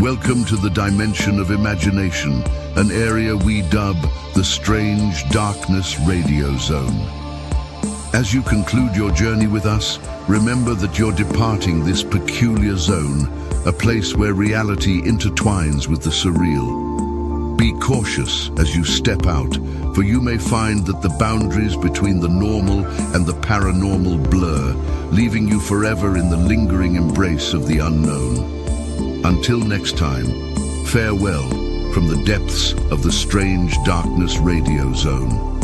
Welcome to the dimension of imagination, an area we dub the Strange Darkness Radio Zone. As you conclude your journey with us, remember that you're departing this peculiar zone, a place where reality intertwines with the surreal. Be cautious as you step out, for you may find that the boundaries between the normal and the paranormal blur, leaving you forever in the lingering embrace of the unknown. Until next time, farewell from the depths of the Strange Darkness Radio Zone.